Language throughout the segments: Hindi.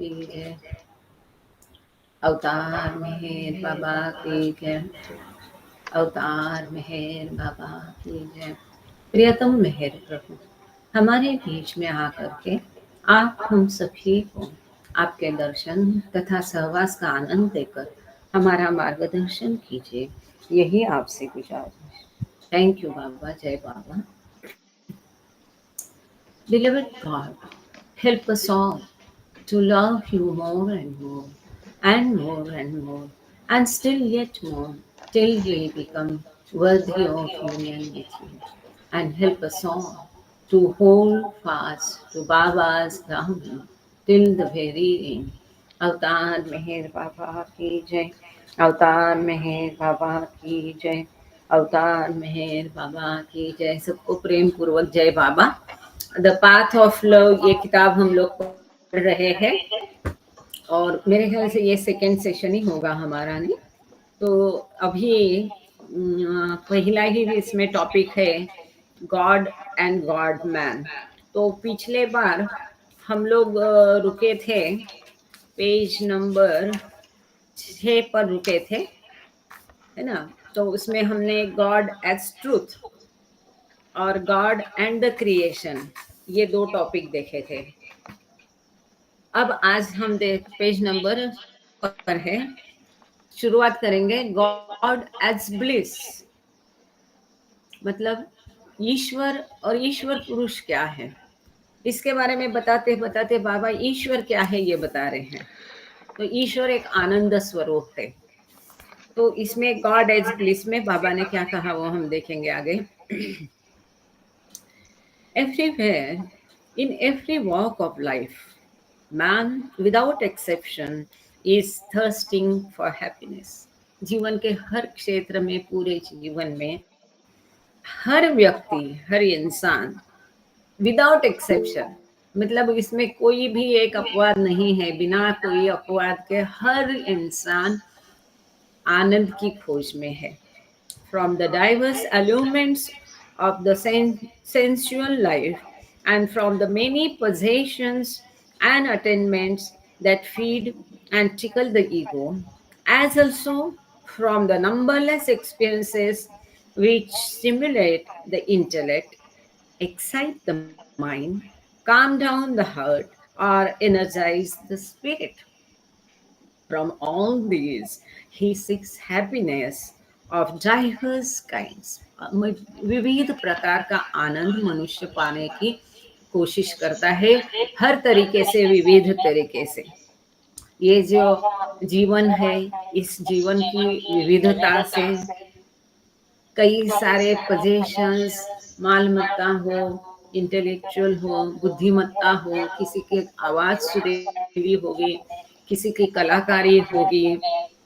की जय। अवतार मेहर बाबा की जय। अवतार मेहर बाबा की जय। प्रियतम मेहर प्रभु, हमारे बीच में आकर के आप हम सभी को आपके दर्शन तथा सहवास का आनंद देकर हमारा मार्गदर्शन कीजिए, यही आपसे गुजारिश। थैंक यू बाबा। जय बाबा। Beloved God, help us all to love you more and more, and more and more, and still yet more, till we become worthy of union with you. And help us all to hold fast to Baba's grounding till the very end. अवतार मेहर बाबा की जय। अवतार मेहर बाबा की जय। अवतार मेहर बाबा की जय। सबको प्रेम पूर्वक जय बाबा। द पाथ ऑफ लव ये किताब हम लोग पढ़ रहे हैं और मेरे ख्याल से ये सेकेंड सेशन ही होगा हमारा, नहीं तो अभी पहला ही इसमें टॉपिक है गॉड एंड गॉड मैन। तो पिछले बार हम लोग रुके थे पेज नंबर 6 पर रुके थे, है ना। तो उसमें हमने गॉड एज ट्रूथ और गॉड एंड द क्रिएशन ये दो टॉपिक देखे थे। अब आज हम पेज नंबर पर है, शुरुआत करेंगे गॉड एज ब्लिस, मतलब ईश्वर और ईश्वर पुरुष क्या है इसके बारे में बताते बताते बाबा ईश्वर क्या है ये बता रहे हैं। तो ईश्वर एक आनंद स्वरूप है। तो इसमें गॉड एज ब्लिस में बाबा ने क्या कहा वो हम देखेंगे आगे। Everywhere in every walk of life man without exception is thirsting for happiness। जीवन के हर क्षेत्र में, पूरे जीवन में हर व्यक्ति, हर इंसान विदाउट एक्सेप्शन, मतलब इसमें कोई भी एक अपवाद नहीं है, बिना कोई अपवाद के हर इंसान आनंद की खोज में है। From the diverse allurements of the sensual life, and from the many possessions and attainments that feed and tickle the ego, as also from the numberless experiences which stimulate the intellect, excite the mind, calm down the heart, or energize the spirit. From all these, he seeks happiness of diverse kinds। विविध प्रकार का आनंद मनुष्य पाने की कोशिश करता है, हर तरीके से, विविध तरीके से। ये जो जीवन है, इस जीवन की विविधता से कई सारे पोजेशंस, मालमत्ता हो, इंटेलेक्चुअल हो, बुद्धिमत्ता हो, किसी की आवाज सुरीली होगी, किसी की कलाकारी होगी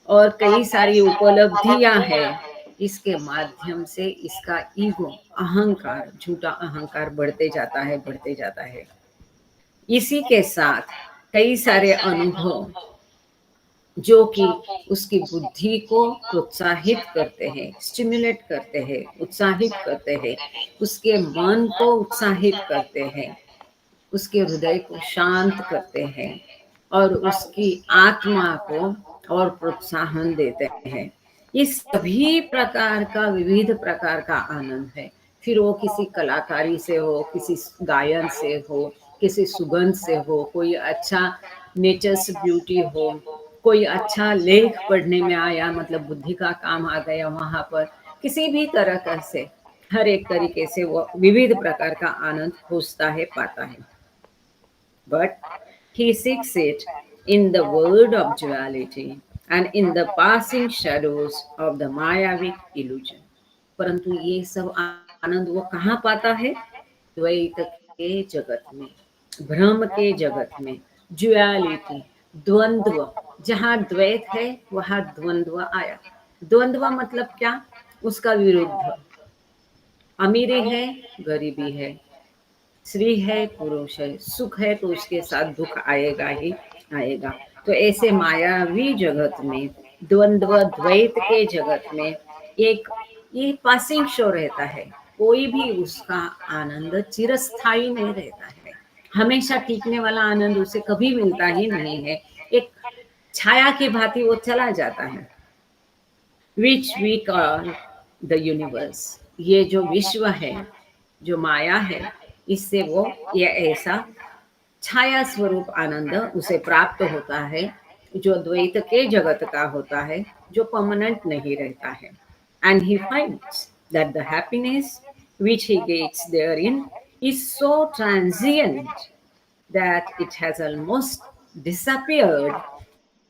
और कई सारी उपलब्धियां हैं। इसके माध्यम से इसका ईगो, अहंकार, झूठा अहंकार बढ़ते जाता है, बढ़ते जाता है। इसी के साथ कई सारे अनुभव जो कि उसकी बुद्धि को प्रोत्साहित करते हैं, स्टिमुलेट करते हैं, उत्साहित करते हैं, उसके मन को उत्साहित करते हैं, उसके हृदय को शांत करते हैं और उसकी आत्मा को और प्रोत्साहन देते हैं। इस सभी प्रकार का, विविध प्रकार का आनंद है। फिर वो किसी कलाकारी से हो, किसी गायन से हो, किसी सुगंध से हो, कोई अच्छा नेचर्स ब्यूटी हो, कोई अच्छा लेख पढ़ने में आया, मतलब बुद्धि का काम आ गया वहां पर, किसी भी तरह का से, हर एक तरीके से वो विविध प्रकार का आनंद खोजता है, पाता है। But he seeks it in the world of duality and in the passing shadows of the Mayavic illusion। परंतु ये सब आनंद वो कहाँ पाता है? द्वैत के जगत में, भ्रम के जगत में, ड्युअलिटी, द्वंद्व। जहाँ द्वैत है वहाँ द्वंद्व आया। द्वंद्व मतलब क्या? उसका विरुद्ध। अमीरी है, गरीबी है, स्त्री है, पुरुष है, सुख है तो उसके साथ दुख आएगा ही आएगा। तो ऐसे मायावी जगत में, द्वंद्व द्वैत के जगत में एक ये पासिंग शो रहता है। कोई भी उसका आनंद चिरस्थायी नहीं रहता है, हमेशा टीकने वाला आनंद उसे कभी मिलता ही नहीं है। एक छाया की भांति वो चला जाता है। Which we call the universe. ये जो विश्व है, जो माया है, इससे वो ये ऐसा छाया स्वरूप आनंद उसे प्राप्त होता है, जो द्वैत के जगत का होता है, जो परमानेंट नहीं रहता है। And he finds that the happiness which he gets therein is so transient that it has almost disappeared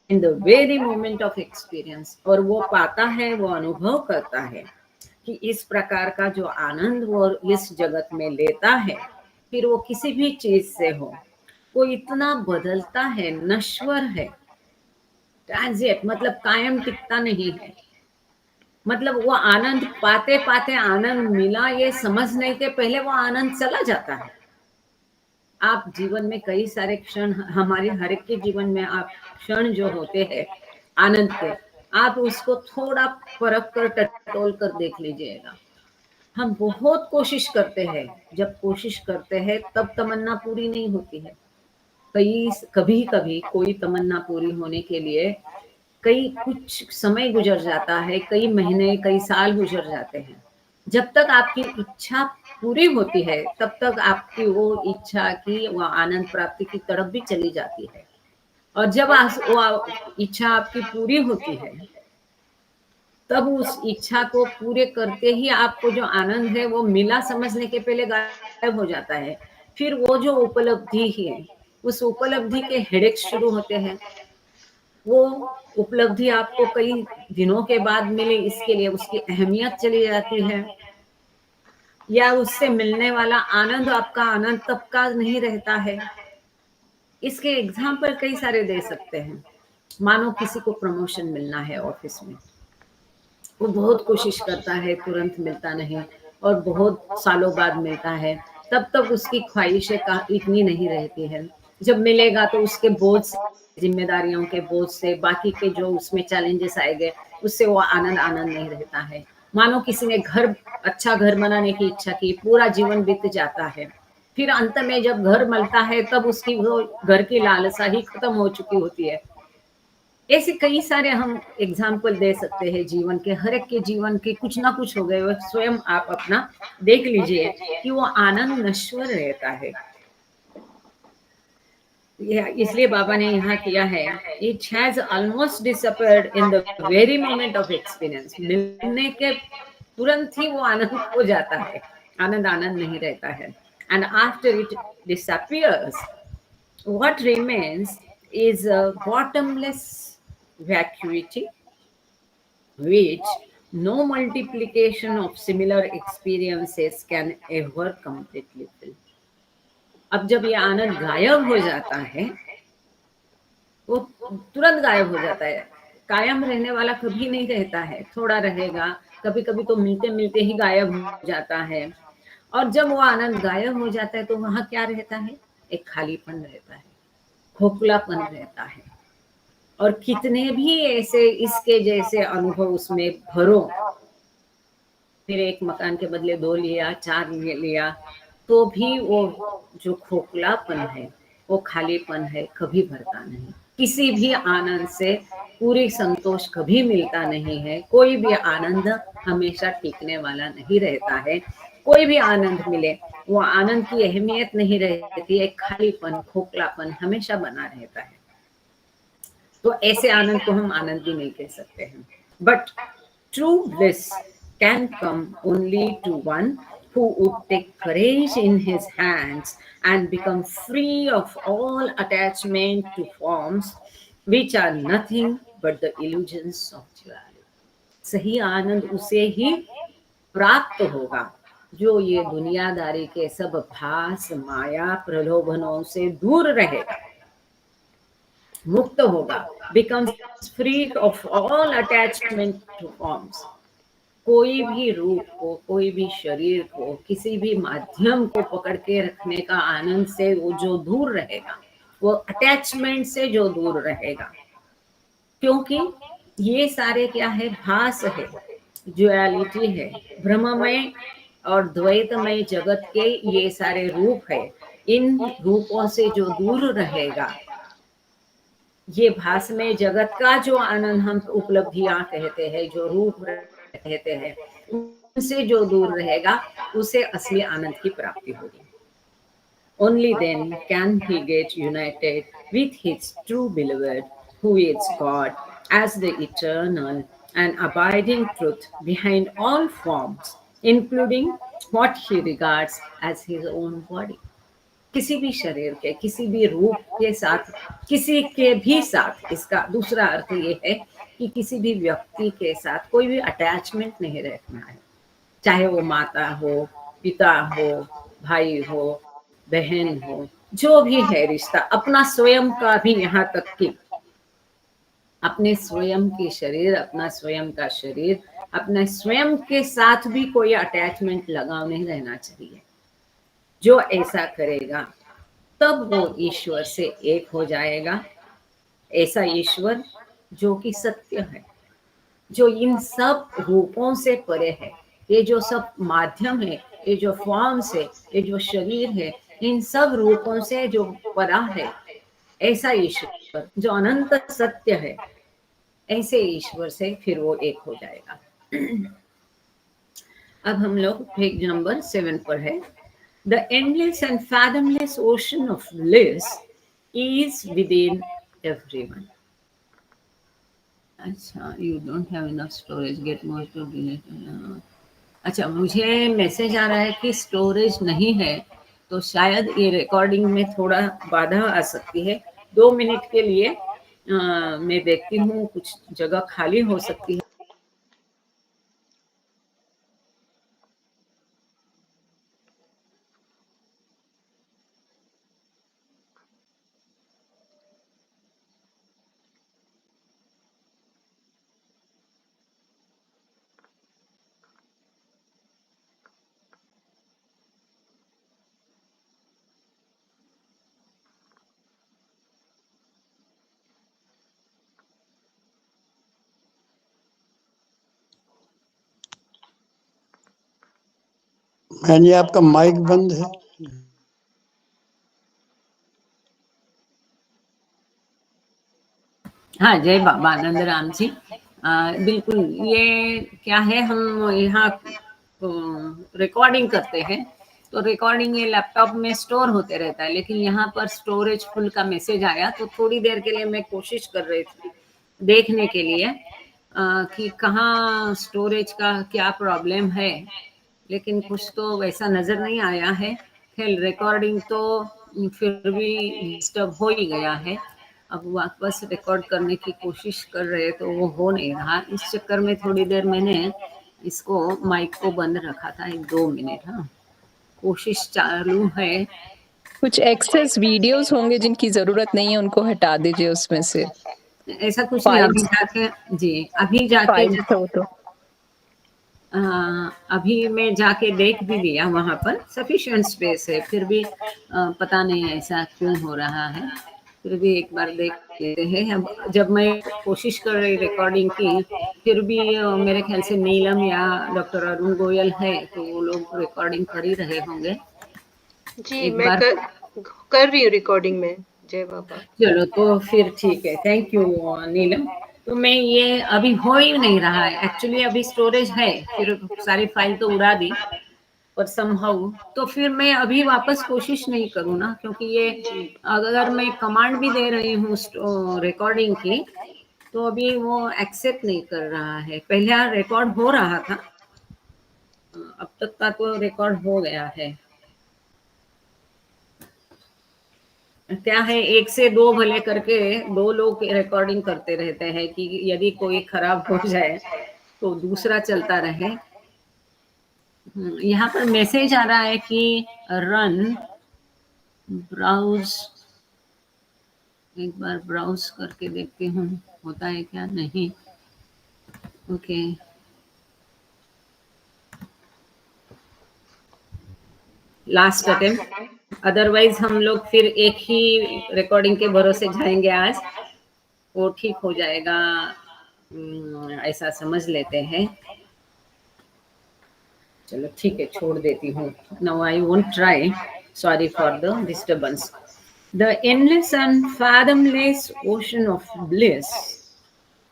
in the very moment of experience। और वो पाता है, वो अनुभव करता है कि इस प्रकार का जो आनंद वो इस जगत में लेता है, फिर वो किसी भी चीज से हो, वो इतना बदलता है, नश्वर है, ट्रांजिएंट, मतलब कायम टिकता नहीं है। मतलब वो आनंद पाते पाते आनंद मिला ये समझने के पहले वो आनंद चला जाता है। आप जीवन में कई सारे क्षण, हमारे हर एक के जीवन में आप क्षण जो होते हैं आनंद के, आप उसको थोड़ा परख कर टटोल कर देख लीजिएगा। हम बहुत कोशिश करते हैं, जब कोशिश करते हैं तब तमन्ना पूरी नहीं होती है। कभी कभी कोई तमन्ना पूरी होने के लिए कई कुछ समय गुजर जाता है, कई महीने, कई साल गुजर जाते हैं। जब तक आपकी इच्छा पूरी होती है, तब तक आपकी वो इच्छा की, वो आनंद प्राप्ति की तरफ भी चली जाती है। और जब वो इच्छा आपकी पूरी होती है, तब उस इच्छा को पूरे करते ही आपको जो आनंद है वो मिला समझने के पहले गायब हो जाता है। फिर वो जो उपलब्धि है, उस उपलब्धि के हेडेक्स शुरू होते हैं। वो उपलब्धि आपको कई दिनों के बाद मिले, इसके लिए उसकी अहमियत चली जाती है, या उससे मिलने वाला आनंद आपका आनंद तब का नहीं रहता है। इसके एग्जाम्पल कई सारे दे सकते हैं। मानो किसी को प्रमोशन मिलना है ऑफिस में, वो बहुत कोशिश करता है, तुरंत मिलता नहीं, और बहुत सालों बाद मिलता है। तब तक उसकी ख्वाहिशें का इतनी नहीं रहती है। जब मिलेगा तो उसके बोझ से, जिम्मेदारियों के बोझ से, बाकी के जो उसमें चैलेंजेस आएंगे, उससे वो आनंद आनंद नहीं रहता है। मानो किसी ने अच्छा घर बनाने की इच्छा की, पूरा जीवन बीत जाता है, फिर अंत में जब घर मिलता है तब उसकी वो घर की लालसा ही खत्म हो चुकी होती है। ऐसे कई सारे हम एग्जाम्पल दे सकते हैं जीवन के, हर एक के जीवन के कुछ ना कुछ हो गए। वो स्वयं आप अपना देख लीजिए कि वो आनंद नश्वर रहता है। इसलिए बाबा ने यहाँ किया है, it has almost disappeared in the very moment of experience. मिलने के तुरंत ही वो आनंद हो जाता है, आनंद आनंद नहीं रहता है। And after it disappears, what remains is a bottomless vacuity which no multiplication of similar experiences can ever completely fill। अब जब ये आनंद गायब हो जाता है, वो तुरंत गायब हो जाता है। कायम रहने वाला कभी नहीं रहता है, थोड़ा रहेगा, कभी कभी तो मिलते मिलते ही गायब हो जाता है। और जब वो आनंद गायब हो जाता है तो वहां क्या रहता है? एक खालीपन रहता है, खोखलापन रहता है। और कितने भी ऐसे इसके जैसे अनुभव उसमें भरो, फिर एक मकान के बदले 2 लिया, 4 लिया, तो भी वो जो खोखलापन है, वो खालीपन है, कभी भरता नहीं। किसी भी आनंद से पूरी संतोष कभी मिलता नहीं है। कोई भी आनंद हमेशा टिकने वाला नहीं रहता है। कोई भी आनंद मिले, वो आनंद की अहमियत नहीं रहती है। खालीपन, खोखलापन हमेशा बना रहता है। तो ऐसे आनंद को हम आनंद भी नहीं कह सकते हैं। But true bliss can come only to one who would take courage in his hands and become free of all attachment to forms which are nothing but the illusions of duality। सही आनंद उसे ही प्राप्त होगा जो ये दुनियादारी के सब भास, माया, प्रलोभनों से दूर रहेगा, मुक्त होगा, becomes free of all attachment to forms। कोई भी रूप को, कोई भी शरीर को, किसी भी माध्यम को पकड़ के रखने का आनंद से वो जो दूर रहेगा, वो अटैचमेंट से जो दूर रहेगा। क्योंकि ये सारे क्या है? भास है, ड्युअलिटी है, भ्रममय और द्वैतमय जगत के ये सारे रूप है। इन रूपों से जो दूर रहेगा, ये भास में जगत का जो आनंद हम उपलब्धियां कहते हैं, जो रूप कहते हैं, उनसे जो दूर रहेगा उसे असली आनंद की प्राप्ति होगी. Only then can he get united with his true beloved, who is God, as the eternal and abiding truth behind all forms, including what he regards as his own body. किसी भी शरीर के, किसी भी रूप के साथ, किसी के भी साथ, इसका दूसरा अर्थ ये है कि किसी भी व्यक्ति के साथ कोई भी अटैचमेंट नहीं रखना है, चाहे वो माता हो, पिता हो, भाई हो, बहन हो, जो भी है रिश्ता, अपना स्वयं का भी, यहाँ तक कि अपने स्वयं के शरीर, अपना स्वयं का शरीर, अपने स्वयं के साथ भी कोई अटैचमेंट लगाव नहीं रहना चाहिए. जो ऐसा करेगा तब वो ईश्वर से एक हो जाएगा. ऐसा ईश्वर जो कि सत्य है, जो इन सब रूपों से परे है, ये जो सब माध्यम है, ये जो फॉर्म्स है, ये जो शरीर है, इन सब रूपों से जो परा है, ऐसा ईश्वर जो अनंत सत्य है, ऐसे ईश्वर से फिर वो एक हो जाएगा. अब हम लोग पेज नंबर 7 पर है. The endless and fathomless ocean of bliss is within everyone. अच्छा, you don't have enough storage, get more to delete. अच्छा, मुझे मैसेज आ रहा है कि स्टोरेज नहीं है, तो शायद ये रिकॉर्डिंग में थोड़ा बाधा आ सकती है. 2 मिनट के लिए मैं देखती हूँ, कुछ जगह खाली हो सकती है. मैंने आपका माइक बंद है. हाँ, जय बाबा आनंद राम जी. बिल्कुल, ये क्या है, हम यहाँ रिकॉर्डिंग करते हैं, तो रिकॉर्डिंग ये लैपटॉप में स्टोर होते रहता है, लेकिन यहाँ पर स्टोरेज फुल का मैसेज आया, तो थोड़ी देर के लिए मैं कोशिश कर रही थी देखने के लिए कि कहाँ स्टोरेज का क्या प्रॉब्लम है, लेकिन कुछ तो वैसा नज़र नहीं आया है. खैर, रिकॉर्डिंग तो फिर भी डिस्टर्ब हो ही गया है. अब वापस रिकॉर्ड करने की कोशिश कर रहे तो वो हो नहीं रहा. इस चक्कर में थोड़ी देर मैंने इसको माइक को बंद रखा था. 2 मिनट. हाँ, कोशिश चालू है. कुछ एक्सेस वीडियोस होंगे जिनकी जरूरत नहीं है, उनको हटा दीजिए उसमें से. ऐसा कुछ नहीं. अभी जाके अभी जाके तो अभी मैं जाके देख भी लिया, वहाँ पर सफिशिएंट स्पेस है, फिर भी पता नहीं ऐसा क्यों हो रहा है. फिर भी एक बार देख लेते हैं. अब जब मैं कोशिश कर रही रिकॉर्डिंग की, फिर भी मेरे ख्याल से नीलम या डॉक्टर अरुण गोयल है, तो वो लोग रिकॉर्डिंग कर ही रहे होंगे. जी, मैं कर रही हूँ रिकॉर्डिंग में. जय बाबा. चलो, तो फिर ठीक है. थैंक यू नीलम. तो मैं ये अभी हो ही नहीं रहा है. एक्चुअली अभी स्टोरेज है, फिर सारी फाइल तो उड़ा दी, पर समहाउ तो फिर मैं अभी वापस कोशिश नहीं करूँ ना, क्योंकि ये अगर मैं कमांड भी दे रही हूँ रिकॉर्डिंग की, तो अभी वो एक्सेप्ट नहीं कर रहा है. पहले रिकॉर्ड हो रहा था, अब तक का तो रिकॉर्ड हो गया है. क्या है, 1 से 2 भले करके 2 लोग रिकॉर्डिंग करते रहते हैं कि यदि कोई खराब हो जाए तो दूसरा चलता रहे. यहाँ पर मैसेज आ रहा है कि रन ब्राउज. एक बार ब्राउज करके देखती हूँ होता है क्या. नहीं. Okay, last attempt. अदरवाइज हम लोग फिर एक ही रिकॉर्डिंग के भरोसे जाएंगे. आज वो ठीक हो जाएगा, ऐसा समझ लेते हैं. चलो ठीक है, छोड़ देती हूँ. Now I won't try. Sorry for the disturbance. The endless and fathomless ocean of bliss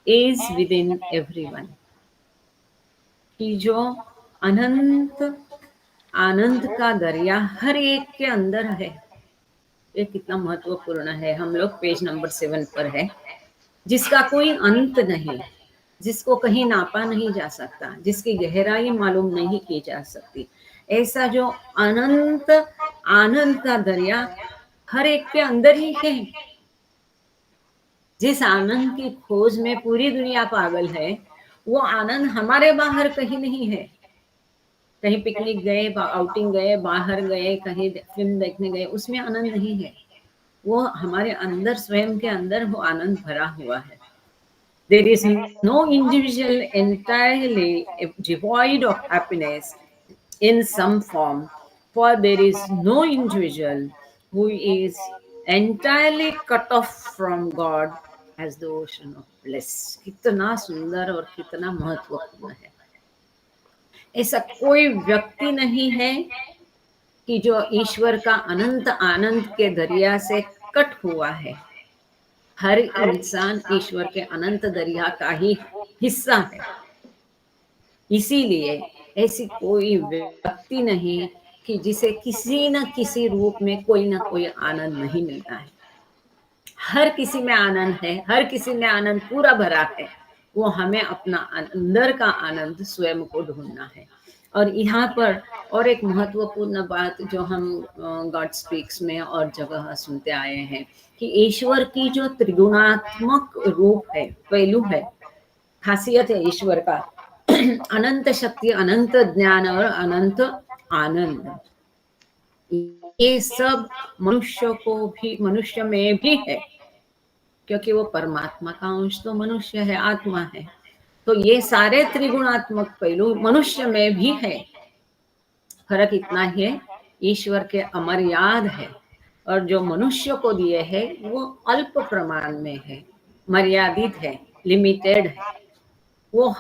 is within everyone. कि जो अनंत आनंद का दरिया हर एक के अंदर है, ये कितना महत्वपूर्ण है। हम लोग पेज नंबर 7 पर है, जिसका कोई अंत नहीं, जिसको कहीं नापा नहीं जा सकता, जिसकी गहराई मालूम नहीं की जा सकती, ऐसा जो अनंत आनंद का दरिया हर एक के अंदर ही है। जिस आनंद की खोज में पूरी दुनिया पागल है, वो आनंद हमारे बाहर कहीं नहीं है। कहीं पिकनिक गए, आउटिंग गए, बाहर गए, कहीं फिल्म देखने गए, उसमें आनंद नहीं है। वो हमारे अंदर, स्वयं के अंदर वो आनंद भरा हुआ है। There is no individual entirely devoid of happiness in some form, for there is no individual who is entirely cut off from God as the ocean of bliss. कितना सुंदर और कितना महत्वपूर्ण है। ऐसा कोई व्यक्ति नहीं है कि जो ईश्वर का अनंत आनंद के दरिया से कट हुआ है। हर इंसान ईश्वर के अनंत दरिया का ही हिस्सा है। इसीलिए ऐसी कोई व्यक्ति नहीं कि जिसे किसी न किसी रूप में कोई ना कोई आनंद नहीं मिलता है। हर किसी में आनंद है, हर किसी में आनंद पूरा भरा है। वो हमें अपना अंदर का आनंद स्वयं को ढूंढना है। और यहाँ पर और एक महत्वपूर्ण बात जो हम गॉड स्पीक्स में और जगह सुनते आए हैं कि ईश्वर की जो त्रिगुणात्मक रूप है, पहलू है, खासियत है ईश्वर का, अनंत शक्ति, अनंत ज्ञान और अनंत आनंद, ये सब मनुष्य में भी है, क्योंकि वो परमात्मा का अंश तो मनुष्य है, आत्मा है। तो ये सारे त्रिगुणात्मक पहलू मनुष्य में भी है। फर्क इतना है, ईश्वर के अमर्याद है और जो मनुष्य को दिए है वो अल्प प्रमाण में है, मर्यादित है, लिमिटेड है। वो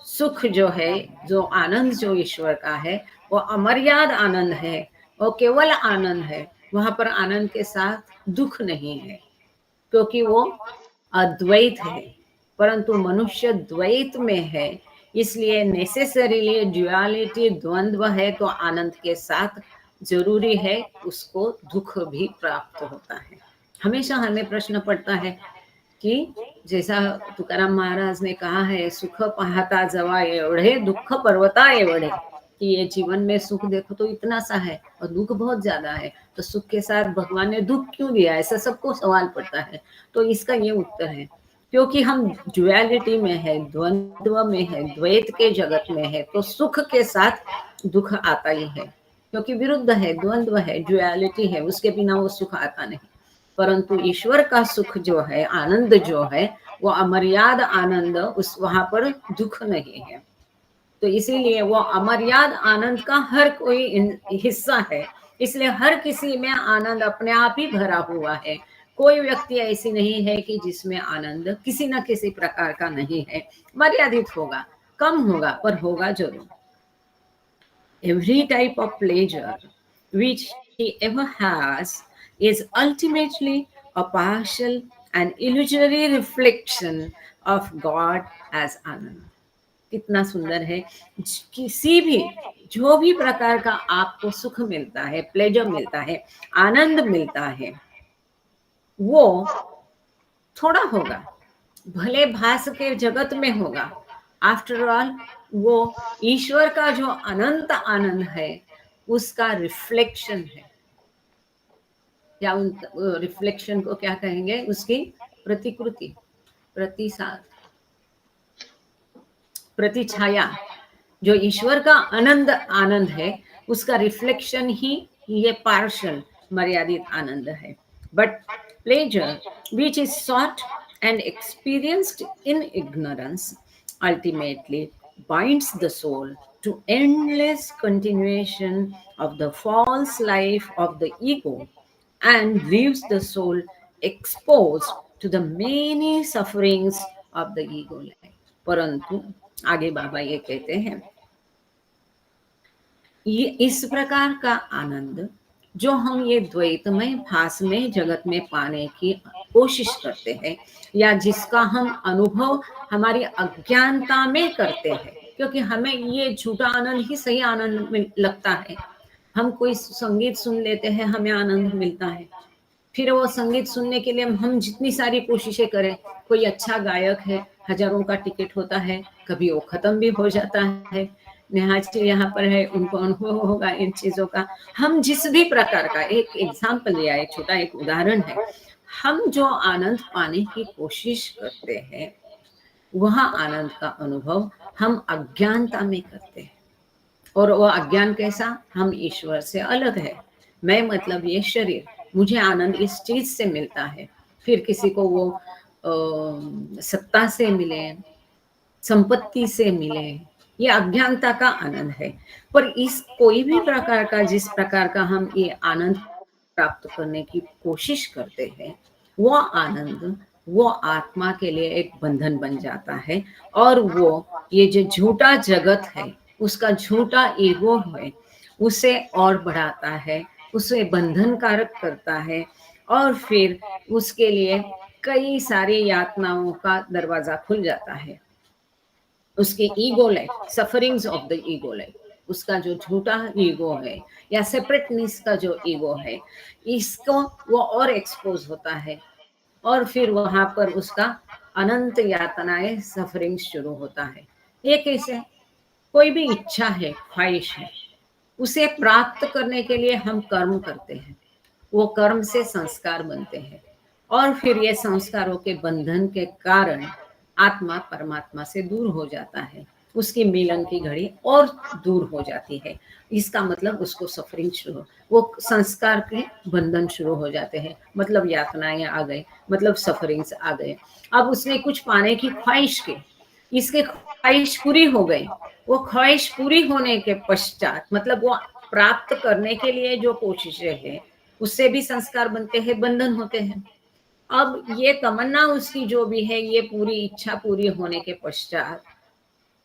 सुख जो है, जो आनंद जो ईश्वर का है, वो अमर्याद आनंद है, वो केवल आनंद है। वहां पर आनंद के साथ दुख नहीं है, क्योंकि वो अद्वैत है। परंतु मनुष्य द्वैत में है, इसलिए नेसेसरीली ड्युअलिटी, द्वंद्व है, तो आनंद के साथ जरूरी है उसको दुख भी प्राप्त होता है। हमेशा हमें प्रश्न पड़ता है कि जैसा तुकाराम महाराज ने कहा है, सुख पाहता जवा एवढे दुख पर्वता एवढे, कि ये जीवन में सुख देखो तो इतना सा है और दुख बहुत ज्यादा है, तो सुख के साथ भगवान ने दुख क्यों दिया, ऐसा सबको सवाल पड़ता है। तो इसका ये उत्तर है, क्योंकि हम ड्युअलिटी में है, द्वंद्व में है, द्वैत के जगत में है, तो सुख के साथ दुख आता ही है, क्योंकि विरुद्ध है, द्वंद्व है, ड्युअलिटी है, उसके बिना वो सुख आता नहीं। परंतु ईश्वर का सुख जो है, आनंद जो है, वो अमर्याद आनंद, उस वहां पर दुख नहीं है। तो इसीलिए वो अमर्याद आनंद का हर कोई हिस्सा है, इसलिए हर किसी में आनंद अपने आप ही भरा हुआ है। कोई व्यक्ति ऐसी नहीं है कि जिसमें आनंद किसी न किसी प्रकार का नहीं है। मर्यादित होगा, कम होगा, पर होगा जरूर। Every type of pleasure which he ever has is ultimately a partial and illusory reflection of God as Anand. कितना सुंदर है। किसी भी, जो भी प्रकार का आपको सुख मिलता है, प्लेजर मिलता है, आनंद मिलता है, वो थोड़ा होगा, भले भास के जगत में होगा। आफ्टर ऑल वो ईश्वर का जो अनंत आनंद है उसका रिफ्लेक्शन है, या उन रिफ्लेक्शन को क्या कहेंगे, उसकी प्रतिकृति, प्रतिसाद, प्रतिछाया। जो ईश्वर का आनंद है उसका रिफ्लेक्शन ही ये पार्शल, मर्यादित आनंद है। But pleasure which is sought and experienced in ignorance ultimately binds the soul to endless continuation of the false life of the ego and leaves the soul exposed to the many sufferings of the ego life. परंतु आगे बाबा ये कहते हैं, ये इस प्रकार का आनंद जो हम ये द्वैतमय भास में जगत में पाने की कोशिश करते हैं, या जिसका हम अनुभव हमारी अज्ञानता में करते हैं, क्योंकि हमें ये झूठा आनंद ही सही आनंद लगता है। हम कोई संगीत सुन लेते हैं, हमें आनंद मिलता है, फिर वो संगीत सुनने के लिए हम जितनी सारी कोशिशें करें, कोई अच्छा गायक है, हजारों का टिकट होता है, कभी वो खत्म भी हो जाता है। नेहा जी यहाँ पर है, उनको अनुभव होगा इन चीजों का। हम जिस भी प्रकार का, एक एग्जाम्पल लिया है, छोटा एक उदाहरण है, हम जो आनंद पाने की कोशिश करते हैं, वह आनंद का अनुभव हम अज्ञानता में करते हैं। और वो अज्ञान कैसा? हम ईश्वर से अलग है। मैं मतलब ये शरीर, मुझे आनंद इस चीज से मिलता है। फिर किसी को वो सत्ता से मिले, संपत्ति से मिले, ये अज्ञानता का आनंद है। पर इस कोई भी प्रकार का, जिस प्रकार का हम ये आनंद प्राप्त करने की कोशिश करते हैं, वो आनंद, वो आत्मा के लिए एक बंधन बन जाता है। और वो ये जो झूठा जगत है, उसका झूठा ईगो है, उसे और बढ़ाता है, उसे बंधनकारक करता है। और फिर उसके लिए कई सारी यातनाओं का दरवाजा खुल जाता है। उसके ego life, sufferings of the ego life, उसका जो झूठा ईगो है या सेपरेटनेस का जो ईगो है, इसको वो और एक्सपोज होता है। और फिर वहां पर उसका अनंत यातनाएं, सफरिंग शुरू होता है। ये कैसे? कोई भी इच्छा है, ख्वाहिश है, उसे प्राप्त करने के लिए हम कर्म करते हैं। वो कर्म से संस्कार बनते हैं, और फिर ये संस्कारों के बंधन के कारण आत्मा परमात्मा से दूर हो जाता है, उसकी मिलन की घड़ी और दूर हो जाती है। इसका मतलब उसको सफरिंग शुरू, वो संस्कार के बंधन शुरू हो जाते हैं, मतलब यातनाएं आ गए, मतलब सफरिंग्स आ गए। अब उसने कुछ पाने की ख्वाहिश की, इसके ख्वाहिश पूरी हो गई। वो ख्वाहिश पूरी होने के पश्चात, मतलब वो प्राप्त करने के लिए जो कोशिशें हैं, उससे भी संस्कार बनते हैं, बंधन होते हैं। अब ये तमन्ना उसकी जो भी है, ये पूरी इच्छा पूरी होने के पश्चात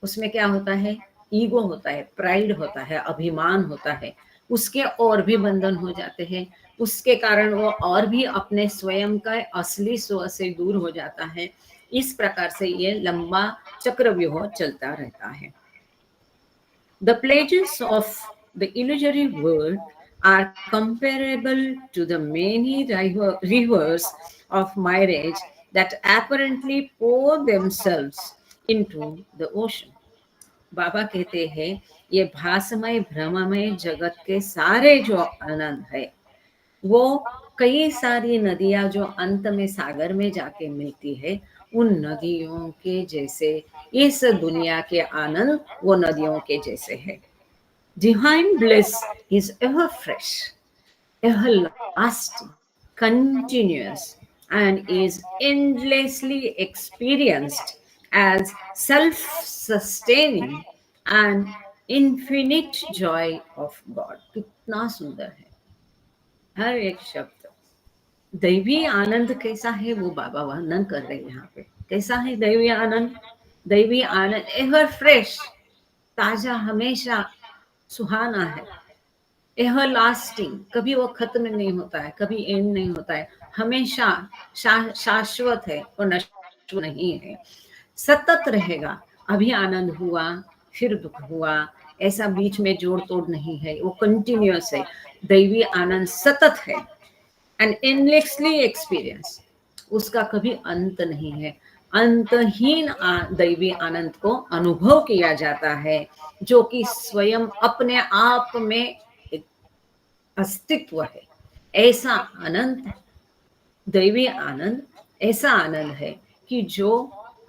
उसमें क्या होता है? ईगो होता है, प्राइड होता है, अभिमान होता है, उसके और भी बंधन हो जाते हैं। उसके कारण वो और भी अपने स्वयं का असली स्व से दूर हो जाता है। इस प्रकार से ये लंबा चक्रव्यूह चलता रहता है। The pleasures of the illusory world are comparable to the many rivers of marriage that apparently pour themselves into the ocean. बाबा कहते हैं, ये भासमय भ्रममय जगत के सारे जो आनंद है, वो कई सारी नदियां जो अंत में सागर में जाके मिलती है, उन नदियों के जैसे इस दुनिया के आनंद वो नदियों के जैसे है। Divine bliss is ever fresh, everlasting, continuous, and is endlessly experienced as self-sustaining and infinite joy of God. कितना सुंदर है हर एक शब्द। दैवी आनंद कैसा है, वो बाबा वर्णन कर रहे हैं यहाँ पे। कैसा है दैवी आनंद? दैवी आनंद एवर फ्रेश, ताजा, हमेशा सुहाना है, एवर लास्टिंग, कभी वो खत्म नहीं होता है, कभी एंड नहीं होता है, हमेशा शाश्वत है और नश्वर नहीं है, सतत रहेगा। अभी आनंद हुआ, फिर दुख हुआ, ऐसा बीच में जोड़ तोड़ नहीं है, वो कंटिन्यूअस है। दैवी आनंद सतत है, एंड एंडलेसली एक्सपीरियंस, उसका कभी अंत नहीं है। अंतहीन दैवी आनंद को अनुभव किया जाता है, जो कि स्वयं अपने आप में एक अस्तित्व है। ऐसा आनंद, दैवी आनंद ऐसा आनंद है कि जो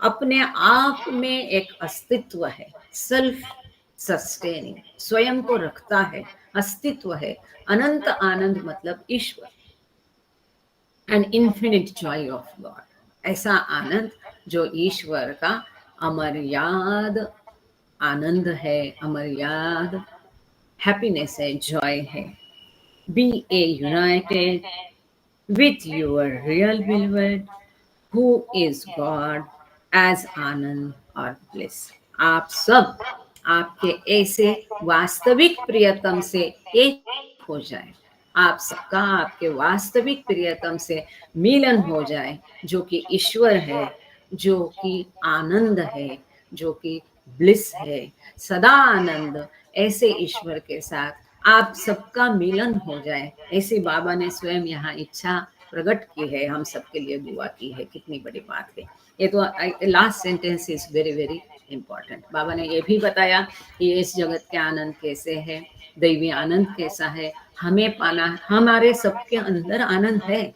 अपने आप में एक अस्तित्व है, सेल्फ सस्टेनिंग, स्वयं को रखता है, अस्तित्व है। अनंत आनंद मतलब ईश्वर, an infinite joy of God, ऐसा आनंद जो ईश्वर का अमर्याद आनंद है, अमर्याद हैप्पीनेस है, जॉय है। Be a united with your real beloved who is God as आनंद और bliss। आप सब आपके ऐसे वास्तविक प्रियतम से एक हो जाए, आप सबका आपके वास्तविक प्रियतम से मिलन हो जाए, जो कि ईश्वर है, जो कि आनंद है, जो कि ब्लिस है, सदा आनंद। ऐसे ईश्वर के साथ आप सबका मिलन हो जाए, ऐसी बाबा ने स्वयं यहाँ इच्छा प्रकट की है, हम सबके लिए दुआ की है। कितनी बड़ी बात है ये। तो last sentence is very very important. Baba ने ये भी बताया कि इस जगत के आनंद कैसे है, दैवी आनंद कैसा है, हमें पाना। हमारे सबके अंदर आनंद है,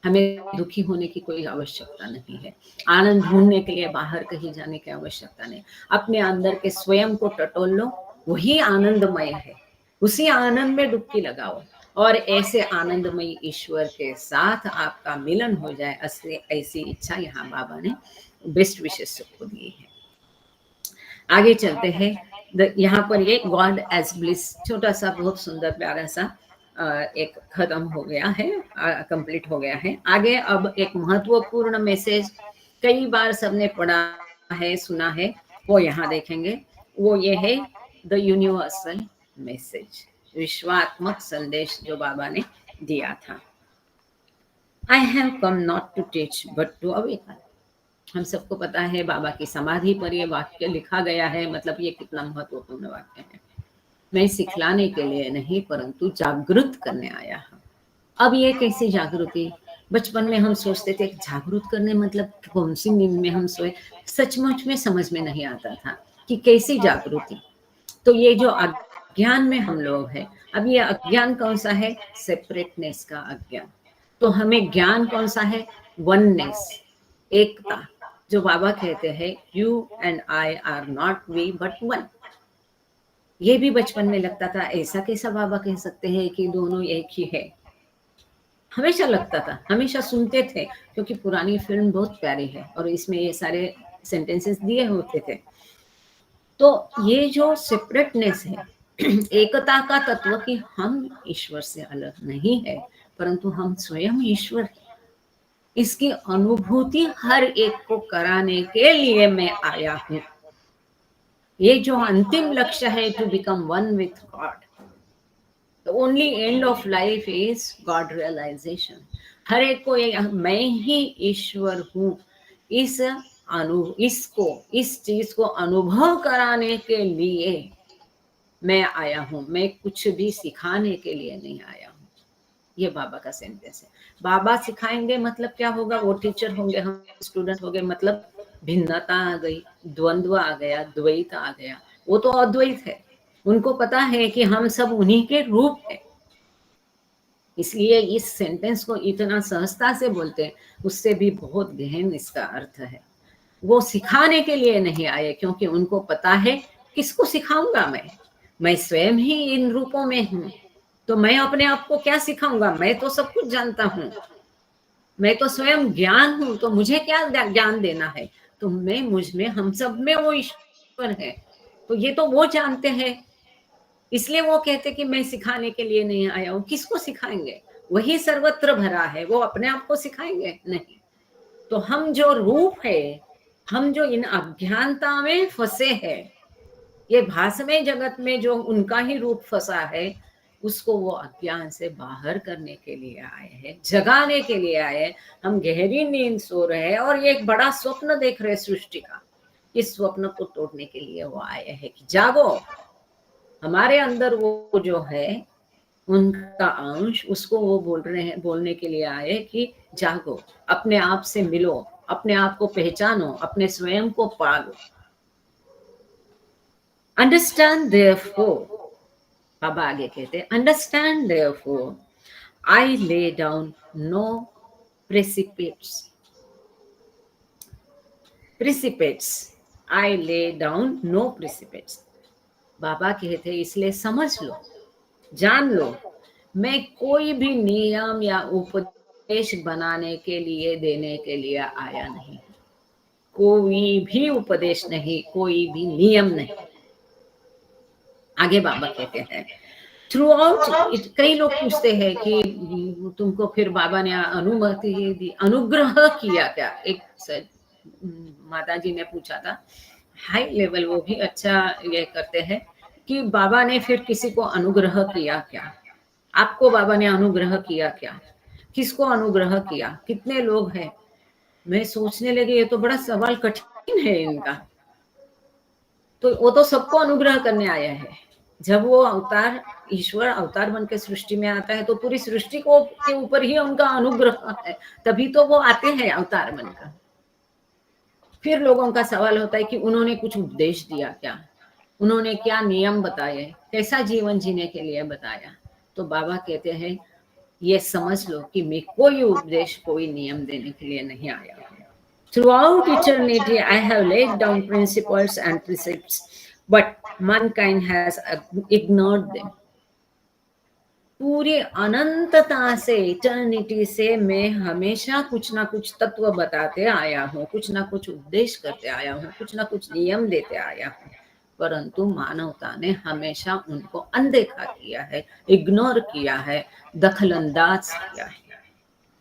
हमें दुखी होने की कोई आवश्यकता नहीं है। आनंद ढूंढने के लिए बाहर कहीं जाने की आवश्यकता नहीं। अपने अंदर के स्वयं को टटोल लो, वही आनंदमय है। उसी आनंद में डुबकी लगाओ और ऐसे आनंदमय ईश्वर के साथ आपका मिलन हो जाए। ऐसी इच्छा यहाँ बाबा ने बेस्ट विशेष सबको दी है। आगे चलते हैं। यहाँ पर ये गॉड एज ब्लिस, छोटा सा बहुत सुंदर प्यारा सा एक खत्म हो गया है, कंप्लीट हो गया है। आगे अब एक महत्वपूर्ण मैसेज, कई बार सबने पढ़ा है, सुना है, वो यहाँ देखेंगे। वो ये है द यूनिवर्सल मैसेज, विश्वात्मक संदेश जो बाबा ने दिया था। I have come not to teach but to awaken. हम सबको पता है बाबा की समाधि पर ये वाक्य लिखा गया है, मतलब ये कितना महत्वपूर्ण वाक्य है। मैं सिखलाने के लिए नहीं परंतु जागृत करने आया हूँ। अब ये कैसी जागृति? बचपन में हम सोचते थे जागृत करने मतलब कौन सी नींद में हम सोए, सचमुच में समझ में नहीं आता था कि कैसी जागृति। तो ये जो अज्ञान में हम लोग हैं, अब ये अज्ञान कौन सा है? सेपरेटनेस का अज्ञान। तो हमें ज्ञान कौन सा है? वननेस, एकता। जो बाबा कहते हैं you and I are not we but one. ये भी बचपन में लगता था, ऐसा कैसा बाबा कह सकते हैं कि दोनों एक ही है। हमेशा लगता था, हमेशा सुनते थे, क्योंकि पुरानी फिल्म बहुत प्यारी है और इसमें ये सारे सेंटेंसेस दिए होते थे। तो ये जो सेपरेटनेस है, एकता का तत्व कि हम ईश्वर से अलग नहीं है परंतु हम स्वयं ईश्वर हैं, इसकी अनुभूति हर एक को कराने के लिए मैं आया हूँ। ये जो अंतिम लक्ष्य है, to become one with God, the only end of life is God realisation. हर एक को मैं ही ईश्वर हूँ, इस चीज को अनुभव कराने के लिए मैं आया हूँ। मैं कुछ भी सिखाने के लिए नहीं आया हूँ। ये बाबा का सेंटेंस है। बाबा सिखाएंगे मतलब क्या होगा? वो टीचर होंगे, हम स्टूडेंट हो गए, मतलब भिन्नता आ गई, द्वंद्व आ गया, द्वैत आ गया। वो तो अद्वैत है, उनको पता है कि हम सब उन्हीं के रूप हैं। इसलिए इस सेंटेंस को इतना सहजता से बोलते हैं, उससे भी बहुत गहन इसका अर्थ है। वो सिखाने के लिए नहीं आए, क्योंकि उनको पता है किसको सिखाऊंगा मैं स्वयं ही इन रूपों में हूँ, तो मैं अपने आप को क्या सिखाऊंगा? मैं तो सब कुछ जानता हूँ, मैं तो स्वयं ज्ञान हूँ, तो मुझे क्या ज्ञान देना है? तो मैं, मुझ में, हम सब में वो ईश्वर है, तो ये तो वो जानते हैं। इसलिए वो कहते कि मैं सिखाने के लिए नहीं आया हूँ। किसको सिखाएंगे? वही सर्वत्र भरा है, वो अपने आप को सिखाएंगे? नहीं। तो हम जो रूप है, हम जो इन अज्ञानता में फंसे हैं, ये भासमय जगत में जो उनका ही रूप फंसा है, उसको वो अज्ञान से बाहर करने के लिए आए हैं, जगाने के लिए आए हैं। हम गहरी नींद सो रहे हैं और ये एक बड़ा स्वप्न देख रहे हैं सृष्टि का। इस स्वप्न को तोड़ने के लिए वो आए हैं कि जागो। हमारे अंदर वो जो है उनका अंश, उसको वो बोलने के लिए आए कि जागो, अपने आप से मिलो, अपने आप को पहचानो, अपने स्वयं को पालो। अंडरस्टैंड देयरफॉर, बाबा आगे कहते हैं, understand therefore I lay down no प्रिसिपेट्स, I lay down no प्रिसिपेट्स। बाबा कहते इसलिए समझ लो, जान लो, मैं कोई भी नियम या उपदेश बनाने के लिए, देने के लिए आया नहीं। कोई भी उपदेश नहीं, कोई भी नियम नहीं। आगे बाबा कहते हैं थ्रू आउट, कई लोग पूछते हैं कि तुमको फिर बाबा ने अनुमति दी, अनुग्रह किया क्या? एक माता जी ने पूछा था, हाई लेवल, वो भी अच्छा ये करते हैं कि बाबा ने फिर किसी को अनुग्रह किया क्या? आपको बाबा ने अनुग्रह किया क्या? किसको अनुग्रह किया? कितने लोग हैं? मैं सोचने लगी ये तो बड़ा सवाल कठिन है इनका। तो वो तो सबको अनुग्रह करने आया है। जब वो अवतार, ईश्वर अवतार बन के सृष्टि में आता है तो पूरी सृष्टि को के ऊपर ही उनका अनुग्रह है, तभी तो वो आते हैं अवतार बनकर। फिर लोगों का सवाल होता है कि उन्होंने कुछ उपदेश दिया क्या? उन्होंने क्या नियम बताए? कैसा जीवन जीने के लिए बताया? तो बाबा कहते हैं ये समझ लो कि मैं कोई उपदेश, कोई नियम देने के लिए नहीं आया हूँ। Throughout eternity, I have laid down principles and precepts, but mankind has ignored them. पूरी अनंतता से, इटर्निटी से मैं हमेशा कुछ ना कुछ तत्व बताते आया हूँ, कुछ ना कुछ उपदेश करते आया हूँ, कुछ ना कुछ नियम देते आया हूँ, परंतु मानवता ने हमेशा उनको अनदेखा किया है, इग्नोर किया है, दखलंदाज किया है।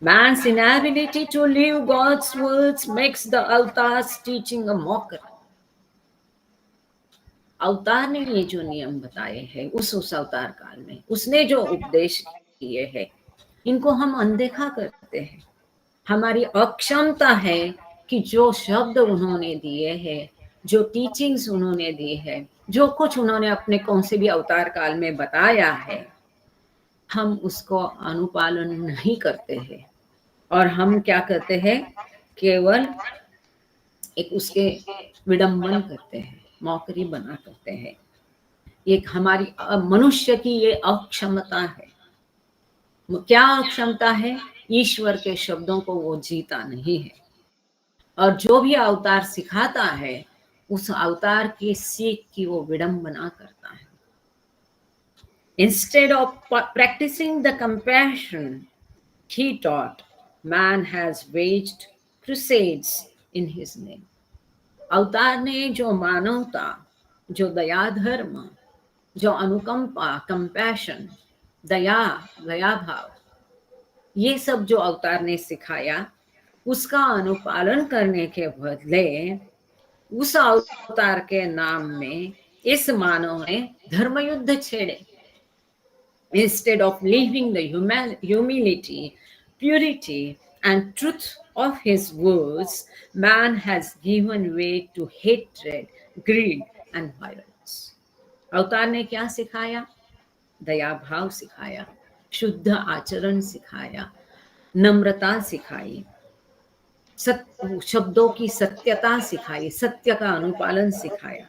Man's inability to live God's words makes the avatar's teaching a mockery. अवतार ने ये जो नियम बताए हैं उस अवतार काल में, उसने जो उपदेश किए हैं, इनको हम अनदेखा करते हैं। हमारी अक्षमता है कि जो शब्द उन्होंने दिए हैं, जो टीचिंग्स उन्होंने दी है, जो कुछ उन्होंने अपने कौन से भी अवतार काल में बताया है, हम उसको अनुपालन नहीं करते हैं। और हम क्या करते हैं? केवल एक उसके विडंबन करते हैं, मौकरी बना करते हैं। एक हमारी मनुष्य की ये अक्षमता है। क्या अक्षमता है? ईश्वर के शब्दों को वो जीता नहीं है। और जो भी अवतार सिखाता है, उस अवतार की सीख की वो विडंबना करता है। Instead of practicing the compassion he taught, man has waged crusades in his name. अवतार ने जो मानवता, जो दया धर्म, जो अनुकंपा, कंपैशन, दया, दया भाव, ये सब जो अवतार ने सिखाया, उसका अनुपालन करने के बदले उस अवतार के नाम में इस मानव ने धर्म युद्ध छेड़े। Instead of living the humility, purity, and truth of his words, man has given way to hatred, greed, and violence. अवतार ने क्या सिखाया? दया भाव सिखाया, शुद्ध आचरण सिखाया, नम्रता सिखाई, शब्दों की सत्यता सिखाई, सत्य का अनुपालन सिखाया।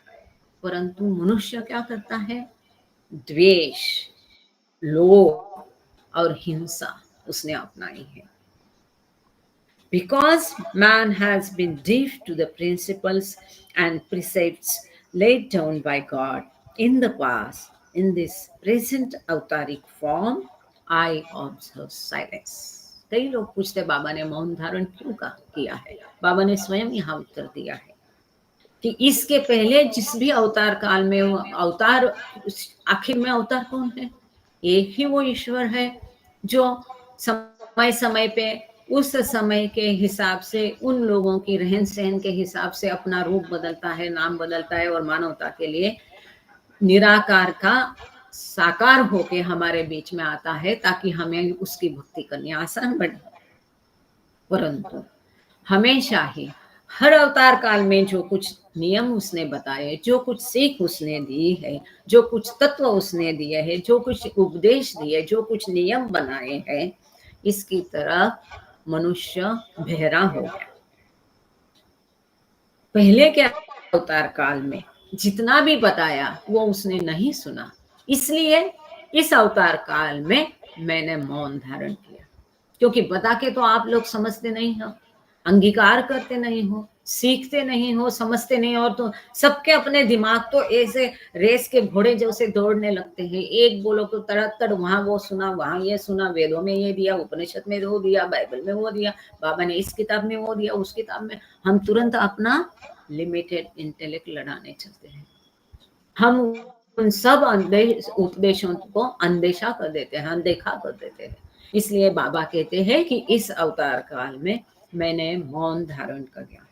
परंतु मनुष्य क्या करता है? द्वेष, लोभ और हिंसा उसने अपनाई है। Because man has been deaf to the principles and precepts laid down by God in the past, in this present avataric form, I observe silence. कई लोग पूछते बाबा ने मौन धारण क्यों किया है? बाबा ने स्वयं यहाँ उत्तर दिया है कि इसके पहले जिस भी अवतार काल में अवतार, आखिर में अवतार कौन है? एक ही वो ईश्वर है जो समय समय पे उस समय के हिसाब से, उन लोगों की रहन सहन के हिसाब से अपना रूप बदलता है, नाम बदलता है और मानवता के लिए निराकार का साकार होके हमारे बीच में आता है ताकि हमें उसकी भक्ति करनी आसान बने। परंतु हमेशा ही हर अवतार काल में जो कुछ नियम उसने बताए, जो कुछ सीख उसने दी है, जो कुछ तत्व उसने दिए हैं, जो कुछ उपदेश दिए, जो कुछ नियम बनाए हैं, इसकी तरफ मनुष्य बहरा हो गया। पहले के अवतार काल में जितना भी बताया वो उसने नहीं सुना, इसलिए इस अवतार काल में मैंने मौन धारण किया। क्योंकि बता के तो आप लोग समझते नहीं हो, अंगीकार करते नहीं हो, सीखते नहीं हो, समझते नहीं, और तो सबके अपने दिमाग तो ऐसे रेस के घोड़े जैसे दौड़ने लगते हैं। एक बोलो तो तड़कड़ वहां वो सुना, वहां ये सुना, वेदों में ये दिया, उपनिषद में वो दिया, बाइबल में वो दिया, बाबा ने इस किताब में वो दिया, उस किताब में। हम तुरंत अपना लिमिटेड इंटेलेक्ट लड़ाने चलते हैं। हम उन सब उपदेशों को अनदेखा कर देते हैं, अनदेखा कर देते हैं। इसलिए बाबा कहते हैं कि इस अवतार काल में मैंने मौन धारण कर लिया है।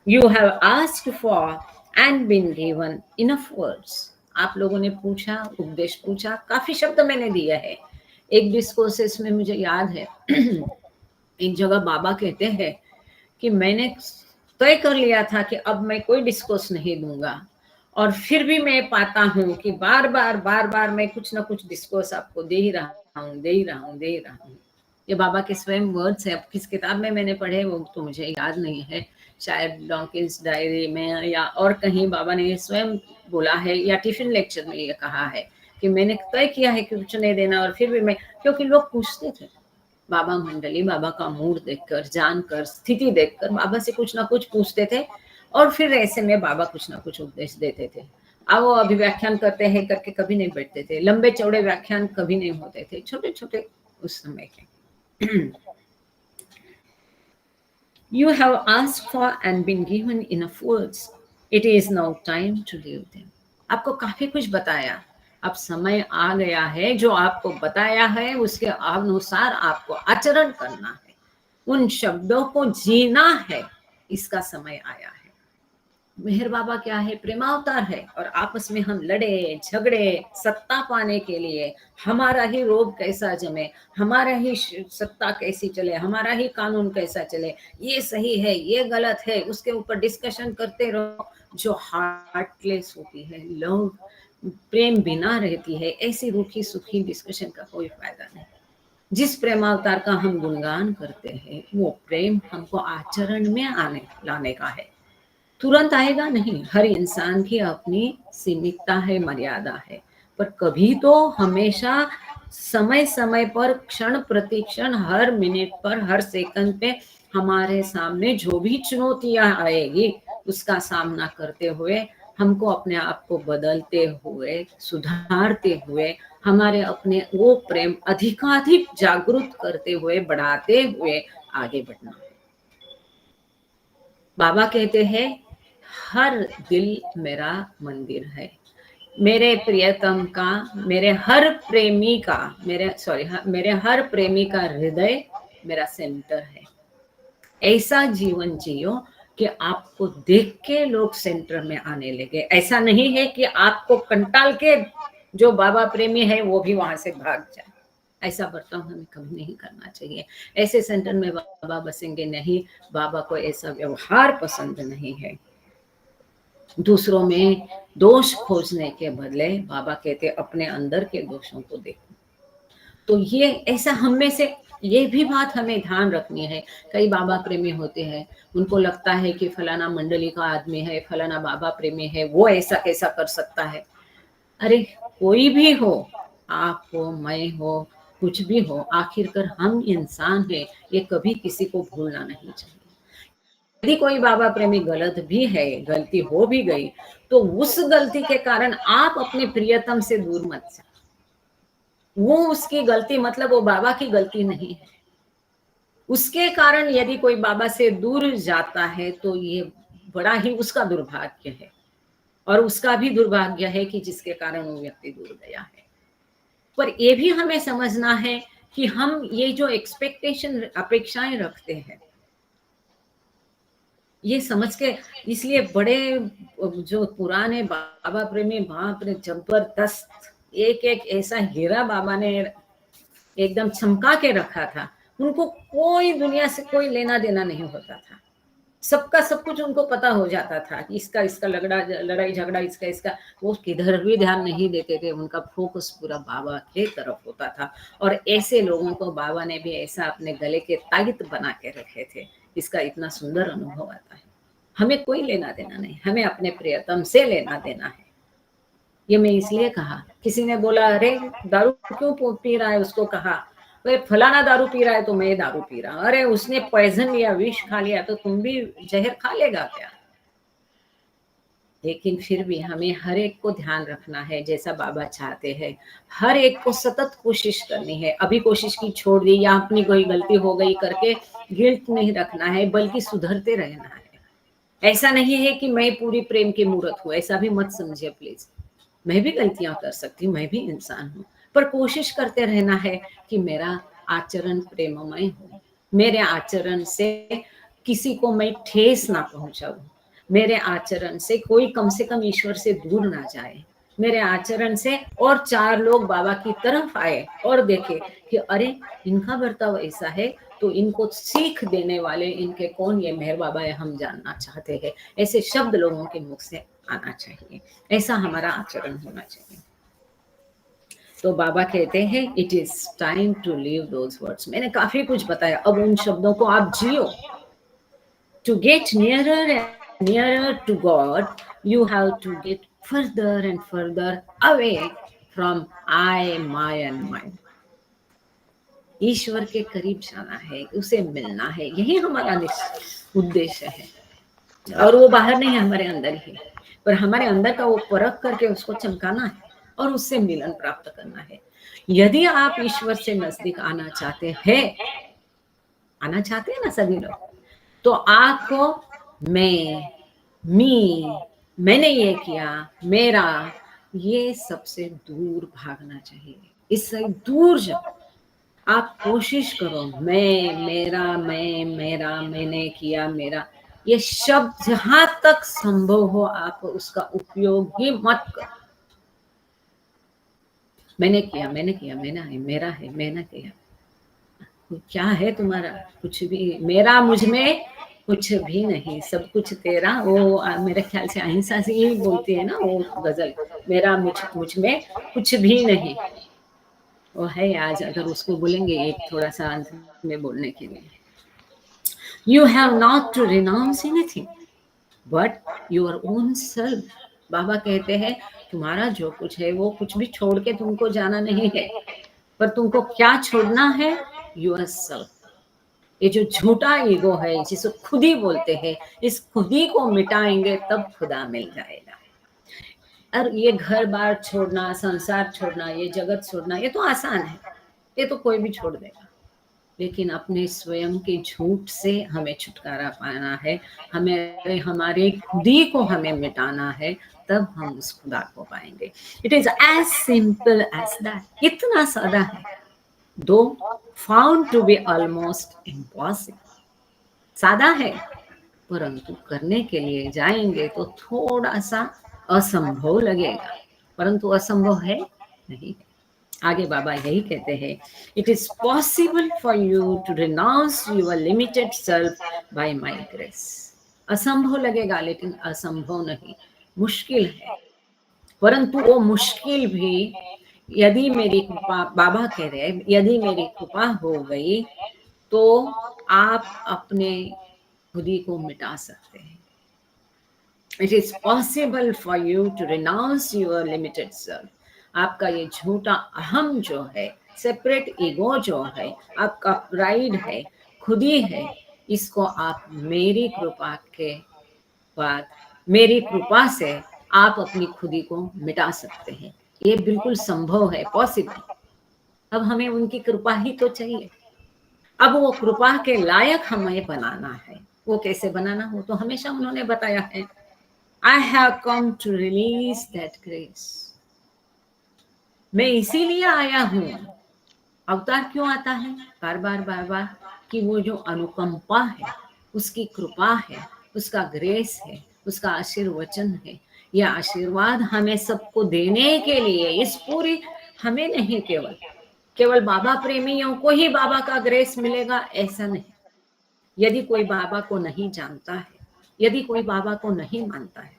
You have asked for and been given enough words. आप लोगों ने पूछा, उपदेश पूछा, काफी शब्द मैंने दिए हैं। एक डिस्कोर्सेस में मुझे याद है एक जगह बाबा कहते हैं कि मैंने तय कर लिया था कि अब मैं कोई डिस्कोर्स नहीं दूंगा, और फिर भी मैं पाता हूँ कि बार बार मैं कुछ ना कुछ डिस्कोर्स आपको दे ही रहा हूँ। ये बाबा के स्वयं वर्ड्स है। अब किस किताब में मैंने पढ़े वो तो मुझे याद नहीं है, शायद डॉकिंस डायरी में या और कहीं बाबा ने स्वयं बोला है, या टिफिन लेक्चर में ये कहा है कि मैंने तय किया है कि कुछ नहीं देना, और फिर भी मैं, क्योंकि लोग पूछते थे बाबा मंडली, बाबा का मूड देखकर, जानकर, स्थिति देखकर बाबा से कुछ ना कुछ पूछते थे, और फिर ऐसे में बाबा कुछ ना कुछ उपदेश देते थे। अब वो अभी व्याख्यान करते हैं करके कभी नहीं बैठते थे, लंबे चौड़े व्याख्यान कभी नहीं होते थे, छोटे छोटे उस समय के। You have asked for and been given enough words. It is now time to leave them. आपको काफी कुछ बताया, अब समय आ गया है, जो आपको बताया है उसके अनुसार आपको आचरण करना है, उन शब्दों को जीना है, इसका समय आया है। मेहर बाबा क्या है? प्रेमावतार है, और आपस में हम लड़े झगड़े सत्ता पाने के लिए, हमारा ही रोब कैसा जमे, हमारा ही सत्ता कैसी चले, हमारा ही कानून कैसा चले, ये सही है ये गलत है, उसके ऊपर डिस्कशन करते रहो। जो हार्टलेस होती है, लव प्रेम बिना रहती है, ऐसी रूखी सुखी डिस्कशन का कोई फायदा नहीं। जिस प्रेमावतार का हम गुणगान करते हैं, वो प्रेम हमको आचरण में लाने का है। तुरंत आएगा नहीं, हर इंसान की अपनी सीमितता है, मर्यादा है, पर कभी तो हमेशा समय समय पर, क्षण प्रति क्षण, हर मिनट पर, हर सेकंड पे हमारे सामने जो भी चुनौतियां आएगी उसका सामना करते हुए, हमको अपने आप को बदलते हुए, सुधारते हुए, हमारे अपने वो प्रेम अधिकाधिक जागरूक करते हुए, बढ़ाते हुए आगे बढ़ना है। बाबा कहते हैं हर दिल मेरा मंदिर है, मेरे प्रियतम का, मेरे हर प्रेमी का, मेरे हर प्रेमी का हृदय मेरा सेंटर है। ऐसा जीवन जियो कि आपको देख के लोग सेंटर में आने लगे। ऐसा नहीं है कि आपको कंटाल के जो बाबा प्रेमी है वो भी वहां से भाग जाए। ऐसा बर्ताव हमें कभी नहीं करना चाहिए। ऐसे सेंटर में बाबा बसेंगे नहीं। बाबा को ऐसा व्यवहार पसंद नहीं है। दूसरों में दोष खोजने के बदले बाबा कहते अपने अंदर के दोषों को देखो। तो ये ऐसा हम में से ये भी बात हमें ध्यान रखनी है। कई बाबा प्रेमी होते हैं, उनको लगता है कि फलाना मंडली का आदमी है, फलाना बाबा प्रेमी है, वो ऐसा कैसा कर सकता है। अरे कोई भी हो, आप हो, मैं हो, कुछ भी हो, आखिरकार हम इंसान हैं, ये कभी किसी को भूलना नहीं चाहिए। यदि कोई बाबा प्रेमी गलत भी है, गलती हो भी गई, तो उस गलती के कारण आप अपने प्रियतम से दूर मत जाओ। वो उसकी गलती मतलब वो बाबा की गलती नहीं है। उसके कारण यदि कोई बाबा से दूर जाता है तो ये बड़ा ही उसका दुर्भाग्य है, और उसका भी दुर्भाग्य है कि जिसके कारण वो व्यक्ति दूर गया है। पर ये भी हमें समझना है कि हम ये जो एक्सपेक्टेशन, अपेक्षाएं रखते हैं, ये समझ के, इसलिए बड़े जो पुराने बाबा प्रेमी, बाप रे जबरदस्त, एक एक ऐसा हीरा बाबा ने एकदम चमका के रखा था। उनको कोई दुनिया से कोई लेना देना नहीं होता था। सबका सब कुछ उनको पता हो जाता था कि इसका लड़ाई झगड़ा, इसका वो किधर भी ध्यान नहीं देते थे। उनका फोकस पूरा बाबा के तरफ होता था। और ऐसे लोगों को बाबा ने भी ऐसा अपने गले के तागित बना के रखे थे। इसका इतना सुंदर अनुभव आता है। हमें कोई लेना देना नहीं, हमें अपने प्रियतम से लेना देना है। ये मैं इसलिए कहा, किसी ने बोला अरे दारू क्यों पी रहा है, उसको कहा भाई फलाना दारू पी रहा है तो मैं दारू पी रहा हूं। अरे उसने पॉइजन लिया, विष खा लिया, तो तुम भी जहर खा लेगा क्या। लेकिन फिर भी हमें हर एक को ध्यान रखना है, जैसा बाबा चाहते हैं। हर एक को सतत कोशिश करनी है। अभी कोशिश की छोड़ दी या अपनी कोई गलती हो गई करके गिल्ट नहीं रखना है, बल्कि सुधरते रहना है। ऐसा नहीं है कि मैं पूरी प्रेम की मूर्त हूँ, ऐसा भी मत समझिए प्लीज। मैं भी गलतियां कर सकती हूँ, मैं भी इंसान हूँ, पर कोशिश करते रहना है कि मेरा आचरण प्रेममय हो, मेरे आचरण से किसी को मैं ठेस ना पहुंचाऊं, मेरे आचरण से कोई कम से कम ईश्वर से दूर ना जाए, मेरे आचरण से और 4 लोग बाबा की तरफ आए और देखे कि अरे इनका बर्ताव ऐसा है, तो इनको सीख देने वाले इनके कौन, ये मेहर बाबा है, हम जानना चाहते हैं। ऐसे शब्द लोगों के मुख से आना चाहिए, ऐसा हमारा आचरण होना चाहिए। तो बाबा कहते हैं it is time to leave those words. मैंने काफी कुछ बताया, अब उन शब्दों को आप जियो। To get nearer and nearer to God, you have to get further and further away from I, my and mine. ईश्वर के करीब जाना है, उसे मिलना है, यही हमारा उद्देश्य है। और वो बाहर नहीं है, हमारे अंदर ही है, पर हमारे अंदर का वो परख करके उसको चमकाना है और उससे मिलन प्राप्त करना है। यदि आप ईश्वर से नजदीक आना चाहते हैं ना सभी लोग, तो आपको मैं, मैंने ये किया, मेरा, ये सबसे दूर भागना चाहिए। इससे दूर जाओ, आप कोशिश करो मैं, मेरा, मैंने किया, मेरा, ये शब्द जहां तक संभव हो आप उसका उपयोग ही मत करो। मैंने किया, मेरा है, मैंने किया, क्या है तुम्हारा? कुछ भी, मेरा मुझ में कुछ भी नहीं, सब कुछ तेरा। वो मेरे ख्याल से अहिंसा से ही बोलती है ना वो गजल, मेरा मुझ में कुछ भी नहीं। वो है आज, अगर उसको बोलेंगे एक थोड़ा सा अंत में बोलने के लिए, you have not to renounce anything but your own self. Baba कहते हैं तुम्हारा जो कुछ है वो कुछ भी छोड़ के तुमको जाना नहीं है, पर तुमको क्या छोड़ना है? Your self. ये जो झूठा ईगो है जिसे खुद ही बोलते हैं, इस खुद ही को मिटाएंगे तब खुदा मिल जाएगा। और ये घर बार छोड़ना, संसार छोड़ना, ये जगत छोड़ना, ये तो आसान है, ये तो कोई भी छोड़ देगा। लेकिन अपने स्वयं के झूठ से हमें छुटकारा पाना है, हमें हमारे खुदी को हमें मिटाना है, तब हम उस खुदा को पाएंगे। It is as simple as that. इतना सादा है, though found to be almost impossible. सादा है, परंतु करने के लिए जाएंगे तो थोड़ा सा असंभव लगेगा, परंतु असंभव है नहीं। आगे बाबा यही कहते हैं, it is possible for you to renounce your limited self by my grace. असंभव लगेगा, लेकिन असंभव नहीं, मुश्किल है, परंतु वो मुश्किल भी यदि मेरी कृपा, बाबा कह रहे हैं, यदि मेरी कृपा हो गई तो आप अपने खुदी को मिटा सकते हैं। It is possible for you to renounce your limited self. आपका ये झूठा अहम जो है, सेपरेट ईगो जो है, आपका प्राइड है, खुदी है, इसको आप मेरी कृपा के बाद, मेरी कृपा से आप अपनी खुदी को मिटा सकते हैं। ये बिल्कुल संभव है, पॉसिबल। अब हमें उनकी कृपा ही तो चाहिए। अब वो कृपा के लायक हमें बनाना है। वो कैसे बनाना, हो तो हमेशा उन्होंने बताया है, I have come to release that grace। मैं इसीलिए आया हूं। अवतार क्यों आता है बार बार? कि वो जो अनुकंपा है, उसकी कृपा है, उसका ग्रेस है, उसका आशीर्वचन है। यह आशीर्वाद हमें सबको देने के लिए, इस पूरी, हमें नहीं, केवल बाबा प्रेमियों को ही बाबा का ग्रेस मिलेगा ऐसा नहीं। यदि कोई बाबा को नहीं जानता है, यदि कोई बाबा को नहीं मानता है,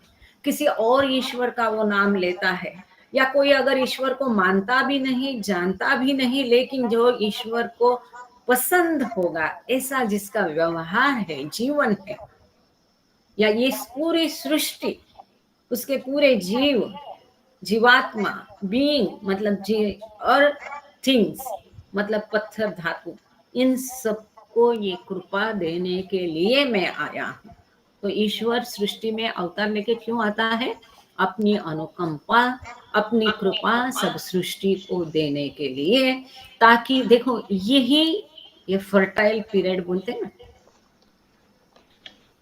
किसी और ईश्वर का वो नाम लेता है, या कोई अगर ईश्वर को मानता भी नहीं, जानता भी नहीं, लेकिन जो ईश्वर को पसंद होगा ऐसा जिसका व्यवहार है, जीवन है, या ये पूरी सृष्टि, उसके पूरे जीवात्मा, बीइंग मतलब जी, और थिंग्स मतलब पत्थर, धातु, इन सबको ये कृपा देने के लिए मैं आया हूँ। तो ईश्वर सृष्टि में अवतार लेके क्यों आता है? अपनी अनुकंपा, अपनी कृपा सब सृष्टि को देने के लिए, ताकि देखो यही ये फर्टाइल पीरियड बोलते हैं ना,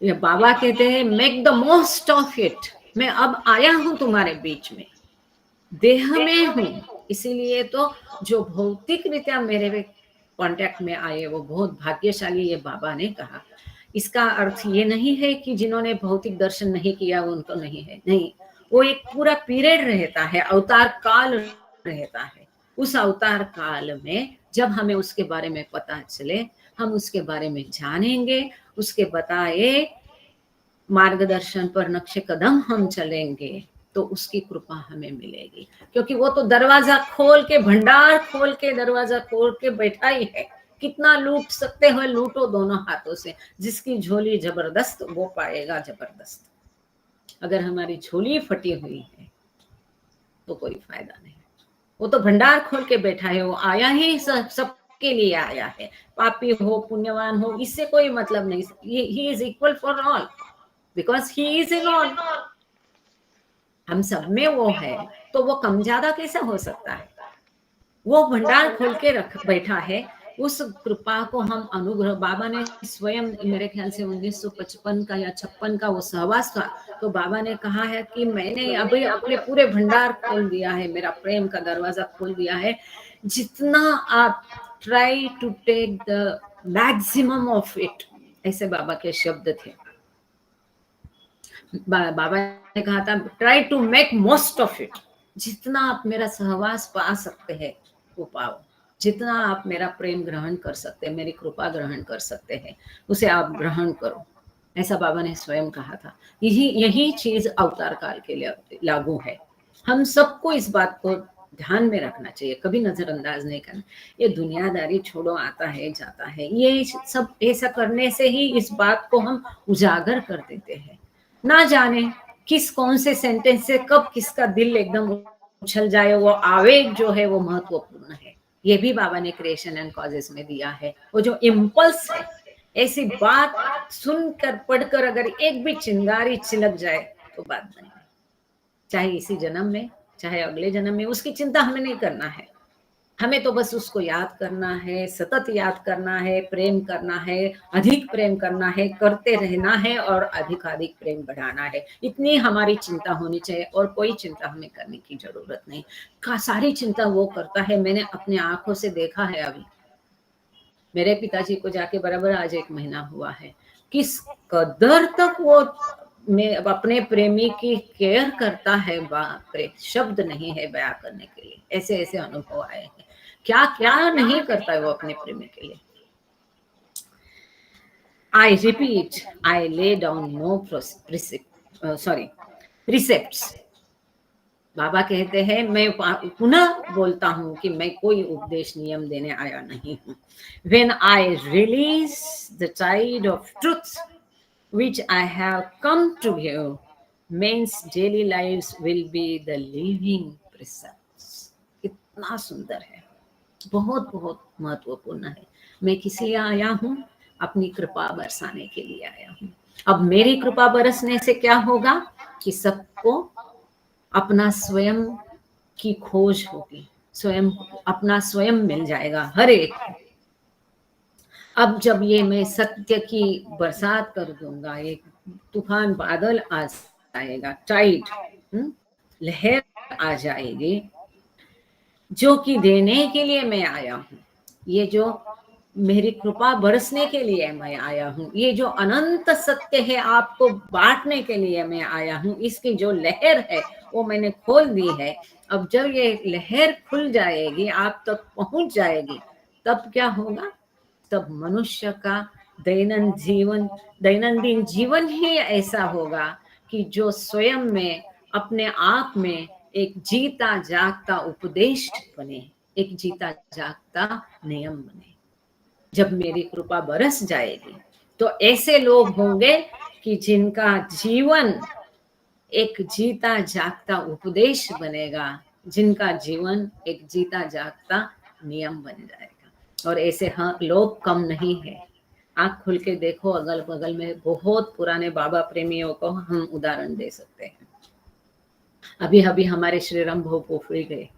ये बाबा कहते हैं make the most of it. मैं अब आया हूं तुम्हारे बीच में, देह में हूं, इसीलिए तो जो भौतिक रीत्या मेरे कांटेक्ट में आए वो बहुत भाग्यशाली, ये बाबा ने कहा। इसका अर्थ ये नहीं है कि जिन्होंने भौतिक दर्शन नहीं किया वो उनको नहीं है, नहीं, वो एक पूरा पीरियड रहता है, अवतार काल रहता है। उस अवतार काल में जब हमें उसके बारे में पता चले, हम उसके बारे में जानेंगे, उसके बताए मार्गदर्शन पर नक्शे कदम हम चलेंगे तो उसकी कृपा हमें मिलेगी। क्योंकि वो तो दरवाजा खोल के, भंडार खोल के, दरवाजा खोल के बैठा ही है। कितना लूट सकते हो लूटो दोनों हाथों से। जिसकी झोली जबरदस्त वो पाएगा जबरदस्त। अगर हमारी झोली फटी हुई है तो कोई फायदा नहीं। वो तो भंडार खोल के बैठा है, वो आया ही सबके लिए आया है। पापी हो पुण्यवान हो इससे कोई मतलब नहीं। He is equal for all because he is in all. हम सब में वो है तो वो कम ज्यादा कैसे हो सकता है। वो भंडार खोल के रख बैठा है। उस कृपा को हम अनुग्रह, बाबा ने स्वयं मेरे ख्याल से 1955 का या 56 का वो सहवास था, तो बाबा ने कहा है कि मैंने अभी अपने पूरे भंडार खोल दिया है, मेरा प्रेम का दरवाजा खोल दिया है। जितना आप try to take the maximum of it, ऐसे बाबा के शब्द थे। बाबा ने कहा था try to make most of it. जितना आप मेरा सहवास पा सकते हैं वो पाओ। जितना आप मेरा प्रेम ग्रहण कर सकते हैं, मेरी कृपा ग्रहण कर सकते हैं, उसे आप ग्रहण करो। ऐसा बाबा ने स्वयं कहा था। यही चीज अवतार काल के लिए लागू है। हम सबको इस बात को ध्यान में रखना चाहिए, कभी नजरअंदाज नहीं करना। ये दुनियादारी छोड़ो, आता है जाता है, ये सब ऐसा करने से ही इस बात को हम उजागर कर देते हैं। ना जाने किस कौन से सेंटेंस से कब किसका दिल एकदम उछल जाए। वो आवेग जो है वो महत्वपूर्ण है। ये भी बाबा ने क्रिएशन एंड कॉजेस में दिया है। वो जो इम्पल्स है, ऐसी बात सुनकर पढ़कर अगर एक भी चिंगारी चिलक जाए तो बात बन गई। चाहे इसी जन्म में चाहे अगले जन्म में, उसकी चिंता हमें नहीं करना है। हमें तो बस उसको याद करना है, सतत याद करना है, प्रेम करना है, अधिक प्रेम करना है, करते रहना है और अधिक प्रेम बढ़ाना है। इतनी हमारी चिंता होनी चाहिए और कोई चिंता हमें करने की जरूरत नहीं। सारी चिंता वो करता है। मैंने अपने आंखों से देखा है। अभी मेरे पिताजी को जाके बराबर आज 1 महीना हुआ है। किस कदर तक वो में अपने प्रेमी की केयर करता है, बाप रे, शब्द नहीं है बयां करने के लिए। ऐसे ऐसे अनुभव आए हैं। क्या क्या नहीं करता है वो अपने प्रेमी के लिए। I repeat, I lay down no प्रिसेप्ट्स। बाबा कहते हैं, मैं पुनः बोलता हूं कि मैं कोई उपदेश नियम देने आया नहीं हूं। When I release the tide of truth which I have come to give, men's daily lives will be the living precepts. कितना सुंदर है, बहुत बहुत महत्वपूर्ण है। मैं किस लिए आया हूँ? अपनी कृपा बरसाने के लिए आया हूँ। अब मेरी कृपा बरसने से क्या होगा कि सबको अपना स्वयं की खोज होगी, स्वयं अपना स्वयं मिल जाएगा हर एक। अब जब ये मैं सत्य की बरसात कर दूंगा, एक तूफान बादल आ जाएगा, टाइड लहर आ जाएगी, जो कि देने के लिए मैं आया हूँ। ये जो मेरी कृपा बरसने के लिए मैं आया हूँ, ये जो अनंत सत्य है आपको बांटने के लिए मैं आया हूँ, इसकी जो लहर है वो मैंने खोल दी है। अब जब ये लहर खुल जाएगी, आप तक पहुंच जाएगी, तब क्या होगा? तब मनुष्य का दैनंदिन जीवन ही ऐसा होगा कि जो स्वयं में अपने आप में एक जीता जागता उपदेश बने, एक जीता जागता नियम बने। जब मेरी कृपा बरस जाएगी तो ऐसे लोग होंगे कि जिनका जीवन एक जीता जागता उपदेश बनेगा, जिनका जीवन एक जीता जागता नियम बन जाएगा। और ऐसे हाँ लोग कम नहीं है। आंख खुल के देखो, अगल बगल में बहुत पुराने बाबा प्रेमियों को हम उदाहरण दे सकते हैं। अभी अभी हमारे श्रीराम भो पोखरी गए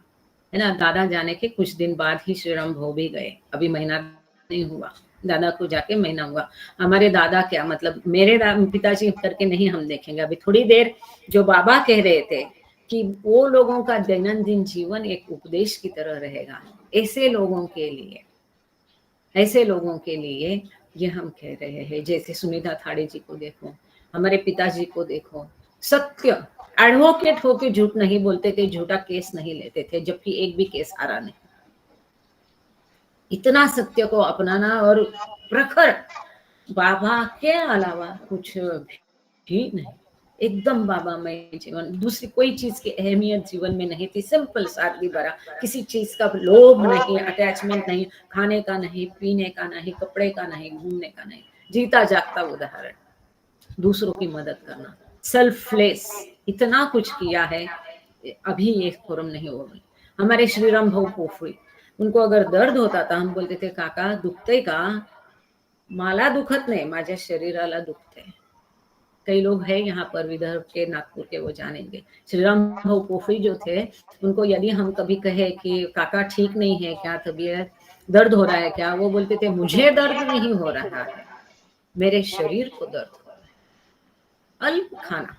है ना, दादा जाने के कुछ दिन बाद ही श्रीराम भो भी गए। अभी महीना नहीं हुआ, दादा को जाके महीना हुआ। हमारे दादा क्या मतलब मेरे पिताजी करके नहीं हम देखेंगे अभी थोड़ी देर। जो बाबा कह रहे थे कि वो लोगों का दैनंदिन जीवन एक उपदेश की तरह रहेगा, ऐसे लोगों के लिए ये हम कह रहे हैं। जैसे सुनीता थाड़ी जी को देखो, हमारे पिताजी को देखो, सत्य एडवोकेट होके झूठ नहीं बोलते थे, झूठा केस नहीं लेते थे, जबकि एक भी केस हारा नहीं। इतना सत्य को अपनाना और प्रखर, बाबा के अलावा कुछ भी नहीं, एकदम बाबा में जीवन, दूसरी कोई चीज की अहमियत जीवन में नहीं थी। सिंपल सादगी भरा, किसी चीज का लोभ नहीं, अटैचमेंट नहीं, खाने का नहीं, पीने का नहीं, कपड़े का नहीं, घूमने का नहीं, जीता जागता उदाहरण, दूसरों की मदद करना, सेल्फलेस, इतना कुछ किया है। अभी ये फोरम नहीं हो गई। हमारे श्रीराम भाऊ पोफरी, उनको अगर दर्द होता था, हम बोलते थे काका दुखते का? मला दुखत नाही, माझ्या शरीराला दुखते। कई लोग हैं यहाँ पर विदर्भ के, नागपुर के, वो जानेंगे। श्रीराम भाऊ पोफरी जो थे, उनको यदि हम कभी कहे कि काका ठीक नहीं है क्या, तबीयत दर्द हो रहा है क्या, वो बोलते थे मुझे दर्द नहीं हो रहा है, मेरे शरीर को दर्द हो रहा है। अल्प खाना,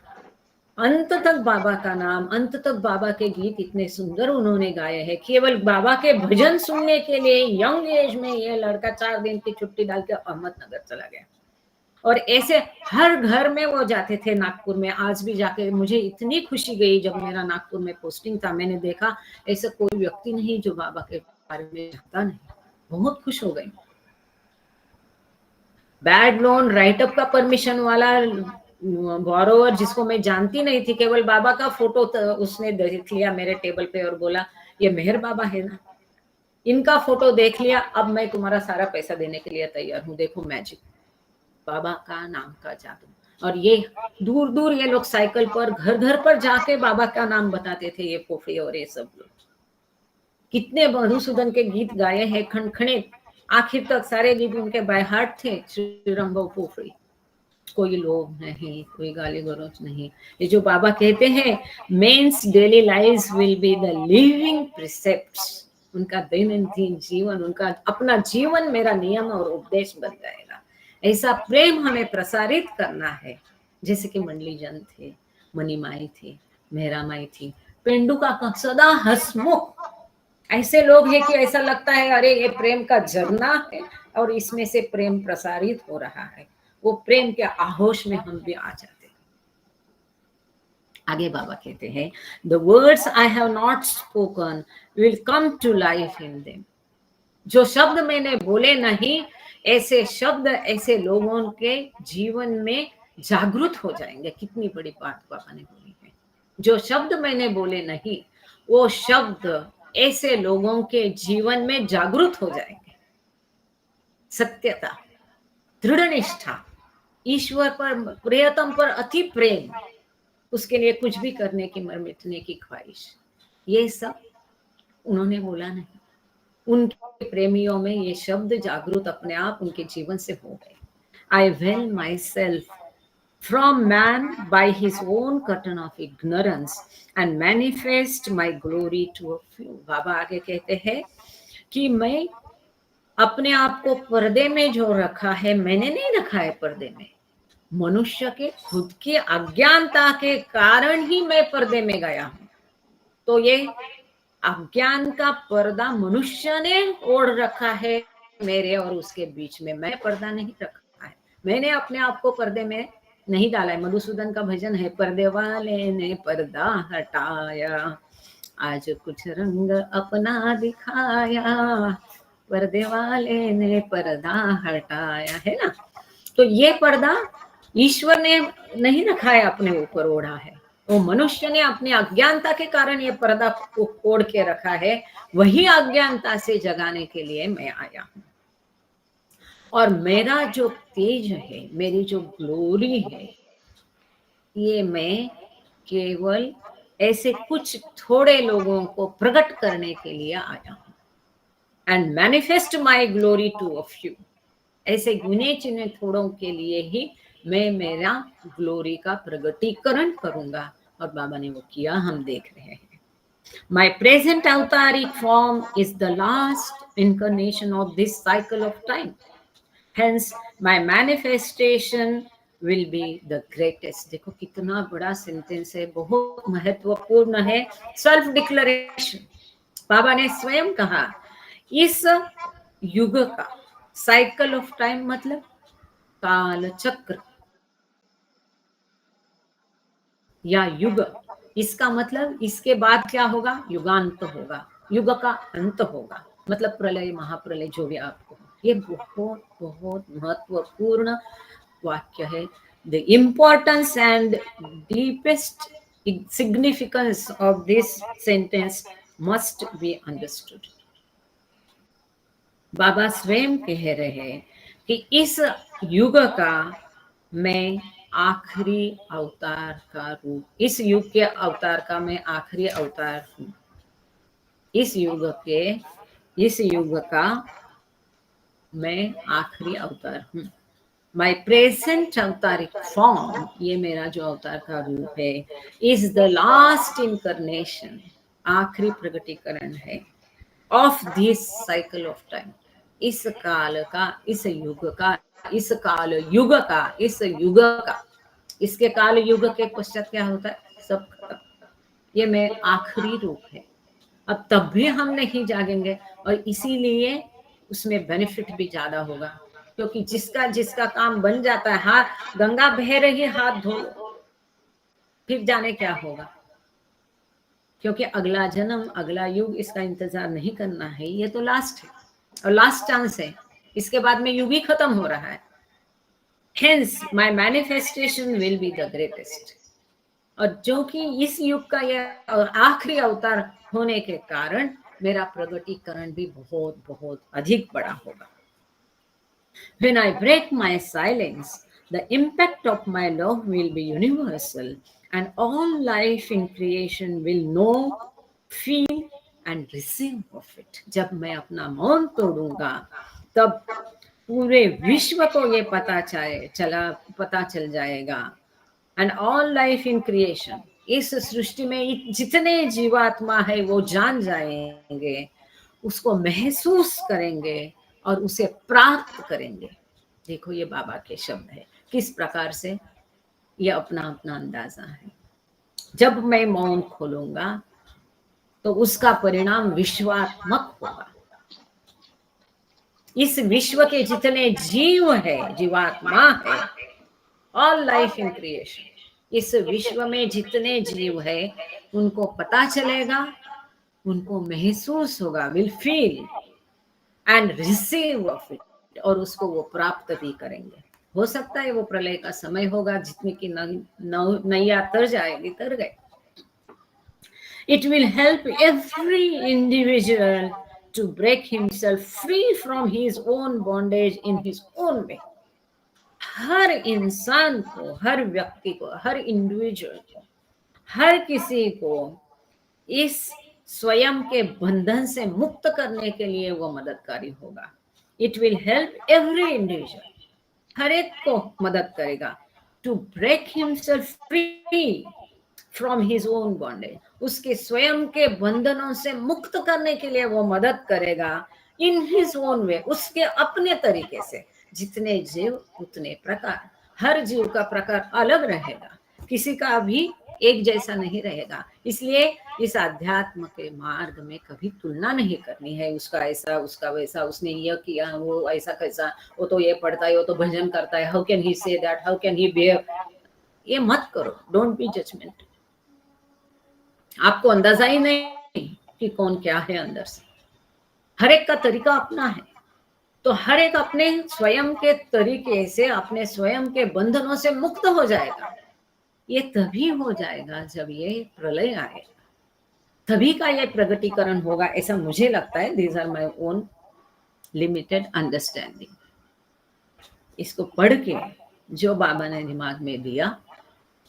अंत तक बाबा का नाम, अंत तक बाबा के गीत इतने सुंदर उन्होंने गाए हैं। केवल बाबा के भजन सुनने के लिए यंग एज में ये लड़का 4 दिन की छुट्टी डाल के अहमदनगर चला गया, और ऐसे हर घर में वो जाते थे नागपुर में। आज भी जाके मुझे इतनी खुशी गई जब मेरा नागपुर में पोस्टिंग था, मैंने देखा ऐसा कोई व्यक्ति नहीं जो बाबा के बारे में जानता नहीं, बहुत खुश हो गई। बैड लोन राइटअप का परमिशन वाला बोरोवर जिसको मैं जानती नहीं थी, केवल बाबा का फोटो उसने देख लिया मेरे टेबल पे और बोला ये मेहर बाबा है ना, इनका फोटो देख लिया, अब मैं तुम्हारा सारा पैसा देने के लिए तैयार हूँ। देखो मैजिक, बाबा का नाम का जादू। और ये दूर दूर ये लोग साइकिल पर घर घर पर जाके बाबा का नाम बताते थे, ये पोफरी और ये सब लोग। कितने मधुसूदन के गीत गाए हैं खनखने, आखिर तक सारे गीत उनके बाय हार्ट थे। श्रीराम भाऊ पोफरी, कोई लोभ नहीं, कोई गाली गलौज नहीं। ये जो बाबा कहते हैं men's daily lives will be the living precepts, उनका दैनंदिन जीवन, उनका अपना जीवन मेरा नियम और उपदेश बन जाएगा। ऐसा प्रेम हमें प्रसारित करना है, जैसे कि मंडली जन थे, मनीमाई थी, मेहरामाई थी, पेंडुका का सदा हसमुख, ऐसे लोग हैं कि ऐसा लगता है अरे ये प्रेम का झरना है और इसमें से प्रेम प्रसारित हो रहा है। वो प्रेम के आहोश में हम भी आ जाते। आगे बाबा कहते हैं the words I have not spoken will come to life in them, जो शब्द मैंने बोले नहीं, ऐसे शब्द ऐसे लोगों के जीवन में जागृत हो जाएंगे। कितनी बड़ी बात बाबा ने बोली है। जो शब्द मैंने बोले नहीं, वो शब्द ऐसे लोगों के जीवन में जागृत हो जाएंगे। सत्यता, दृढ़ निष्ठा, ईश्वर पर, प्रियतम पर अति प्रेम, उसके लिए कुछ भी करने की, मर मिटने की ख्वाहिश, ये सब उन्होंने बोला नहीं। उनके प्रेमियों में ये शब्द जागृत अपने आप उनके जीवन से हो गए। I well my self from man by his own curtain of ignorance and manifest my glory to a few। बाबा आगे कहते हैं कि मैं अपने आप को पर्दे में जो रखा है, मैंने नहीं रखा है पर्दे में, मनुष्य के खुद की अज्ञानता के कारण ही मैं पर्दे में गया हूं। तो ये अज्ञान का पर्दा मनुष्य ने ओढ़ रखा है मेरे और उसके बीच में, मैं पर्दा नहीं रखा है, मैंने अपने आप को पर्दे में नहीं डाला है। मधुसूदन का भजन है, पर्दे वाले ने पर्दा हटाया, आज कुछ रंग अपना दिखाया, पर्दे वाले ने पर्दा हटाया, है ना। तो ये पर्दा ईश्वर ने नहीं रखा है, अपने ऊपर ओढ़ा है, वो मनुष्य ने अपनी अज्ञानता के कारण ये पर्दा ओढ़ के रखा है। वही अज्ञानता से जगाने के लिए मैं आया हूं। और मेरा जो तेज है, मेरी जो ग्लोरी है, ये मैं केवल ऐसे कुछ थोड़े लोगों को प्रकट करने के लिए आया हूं। And manifest my glory to a few, ऐसे गिने चुने थोड़ों के लिए ही मैं मेरा ग्लोरी का प्रगटीकरण करूंगा। और बाबा ने वो किया, हम देख रहे हैं। My present avataric form is the last incarnation of this cycle of time. Hence, my manifestation will be the greatest। देखो कितना बड़ा सेंटेंस है, बहुत महत्वपूर्ण है। सेल्फ डिक्लेरेशन, बाबा ने स्वयं कहा इस युग का, साइकिल ऑफ टाइम मतलब काल चक्र या युग, इसका मतलब इसके बाद क्या होगा? युगांत होगा, युग का अंत होगा, मतलब प्रलय, महाप्रलय, जो भी आपको। ये बहुत बहुत महत्वपूर्ण वाक्य है। The importance and deepest significance of this sentence must be understood. Baba स्वयं कह रहे हैं कि इस युग का मैं आखिरी अवतार का रूप, इस युग के अवतार का मैं आखिरी अवतार हूँ। इस युग का मैं आखिरी अवतार हूँ। माई प्रेजेंट अवतारिक फॉर्म, ये मेरा जो अवतार का रूप है, इज द लास्ट इनकर्नेशन, आखिरी प्रकटीकरण है, of this cycle of time, इस काल का, इस युग का, इस काल युग का, इस युग का। इसके काल युग के पश्चात क्या होता है? सब खत्म। ये मैं आखिरी रूप है। अब तब भी हम नहीं जागेंगे, और इसीलिए उसमें बेनिफिट भी ज्यादा होगा, क्योंकि जिसका जिसका काम बन जाता है, हाथ गंगा बह रही, हाथ धो लो, फिर जाने क्या होगा। क्योंकि अगला जन्म, अगला युग, इसका इंतजार नहीं करना है। ये तो लास्ट है और लास्ट चांस है। इसके बाद में युग ही खत्म हो रहा है। Hence, my manifestation will be the greatest. और जो कि इस युग का यह आखिरी अवतार होने के कारण मेरा प्रगटीकरण भी बहुत बहुत अधिक बड़ा होगा। When I break my silence, the impact of my love will be universal, and all life in creation will know, feel and receive of it. जब मैं अपना मौन तोड़ूंगा, तब पूरे विश्व को ये पता चल जाएगा। And all life in creation, इस सृष्टि में जितने जीवात्मा है वो जान जाएंगे, उसको महसूस करेंगे और उसे प्राप्त करेंगे। देखो ये बाबा के शब्द है, किस प्रकार से ये अपना अपना अंदाजा है। जब मैं मौन खोलूंगा तो उसका परिणाम विश्वात्मक होगा। इस विश्व के जितने जीव है, जीवात्मा है, ऑल लाइफ इन क्रिएशन, इस विश्व में जितने जीव है उनको पता चलेगा, उनको महसूस होगा, will feel and receive of it, और उसको वो प्राप्त भी करेंगे। हो सकता है वो प्रलय का समय होगा, जितने की नैया तर जाएगी, तर गए। It will help every individual to break himself free from his own bondage in his own way. हर इंसान को, हर व्यक्ति को, हर इंडिविजुअल को, हर किसी को इस स्वयं के बंधन से मुक्त करने के लिए वो मददगारी होगा। It will help every individual, हर एक को मदद करेगा, to break himself free from his own bondage, उसके स्वयं के बंधनों से मुक्त करने के लिए वो मदद करेगा, इन हिज ओन वे, उसके अपने तरीके से। जितने जीव उतने प्रकार, हर जीव का प्रकार अलग रहेगा, किसी का भी एक जैसा नहीं रहेगा। इसलिए इस अध्यात्म के मार्ग में कभी तुलना नहीं करनी है, उसका ऐसा, उसका वैसा, उसने ये किया, वो ऐसा कैसा, वो तो ये पढ़ता है, वो तो भजन करता है, how can he say that, how can he behave. ये मत करो, डोंट बी जजमेंट। आपको अंदाजा ही नहीं कि कौन क्या है अंदर से। हर एक का तरीका अपना है, तो हर एक अपने स्वयं के तरीके से अपने स्वयं के बंधनों से मुक्त हो जाएगा। ये तभी हो जाएगा जब ये प्रलय आएगा, तभी का ये प्रगटीकरण होगा, ऐसा मुझे लगता है। These are my own limited understanding. इसको पढ़ के जो बाबा ने दिमाग में दिया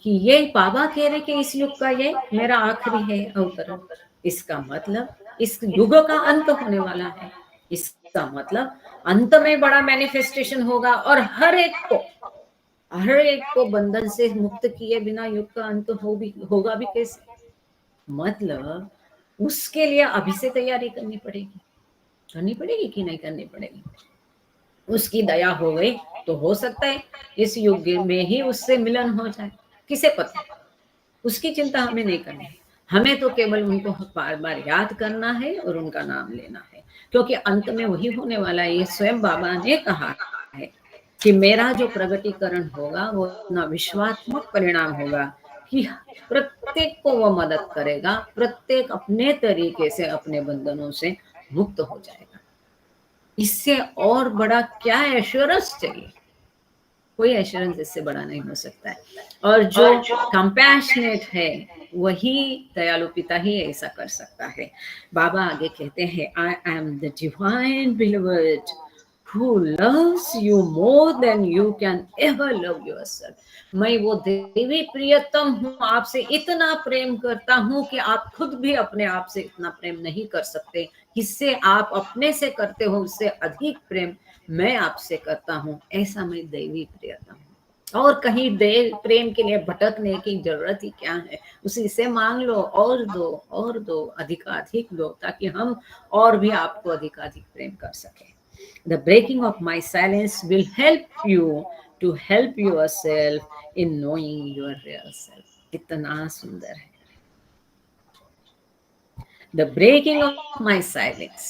कि ये बाबा कह रहे कि इस युग का ये मेरा आखिरी है अवतरण, इसका मतलब इस युग का अंत होने वाला है, इसका मतलब अंत में बड़ा मैनिफेस्टेशन होगा, और हर एक को बंधन से मुक्त किए बिना युग का अंत होगा भी कैसे? मतलब उसके लिए अभी से तैयारी करनी पड़ेगी कि नहीं करनी पड़ेगी? उसकी दया हो गई तो हो सकता है इस युग में ही उससे मिलन हो जाए, किसे पता। उसकी चिंता हमें नहीं करनी है, हमें तो केवल उनको बार बार याद करना है और उनका नाम लेना है, क्योंकि अंत में वही होने वाला है। ये स्वयं बाबा ने कहा है कि मेरा जो प्रगटीकरण होगा वो इतना विश्वात्मक परिणाम होगा कि प्रत्येक को वो मदद करेगा, प्रत्येक अपने तरीके से अपने बंधनों से मुक्त हो जाएगा। इससे और बड़ा क्या एश्योरेंस चाहिए? कोई एश्योरेंस इससे बड़ा नहीं हो सकता है। और जो कंपैशनेट है वही दयालु पिता ही ऐसा कर सकता है। बाबा आगे कहते हैं, I am the divine beloved who loves you more than you can ever love yourself. मैं वो देवी प्रियतम हूँ, आपसे इतना प्रेम करता हूँ कि आप खुद भी अपने आप से इतना प्रेम नहीं कर सकते। जिससे आप अपने से करते हो उससे अधिक प्रेम मैं आपसे करता हूँ। ऐसा मैं देवी प्रियतम हूँ। और कहीं देव प्रेम के लिए भटकने की जरूरत ही क्या है? उसी से मांग लो, और दो, अधिकाधिक दो, ताकि हम और भी आपको अधिकाधिक प्रेम कर सके। The breaking of my silence will help you to help yourself in knowing your real self. कितना सुंदर है। The breaking of my silence,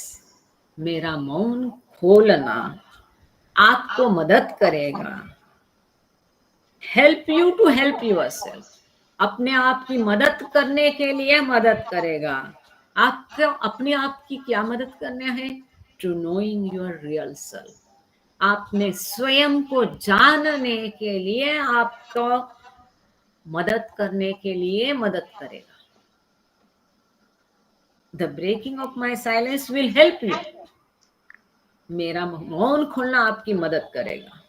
मेरा मौन खोलना आपको मदद करेगा। Help you to help yourself, अपने आप की मदद करने के लिए मदद करेगा। आपको अपने आप की क्या मदद करना है? To knowing your real self, आपने स्वयं को जानने के लिए आपको मदद करने के लिए मदद करेगा। The breaking of my silence will help you, मेरा मौन खोलना आपकी मदद करेगा।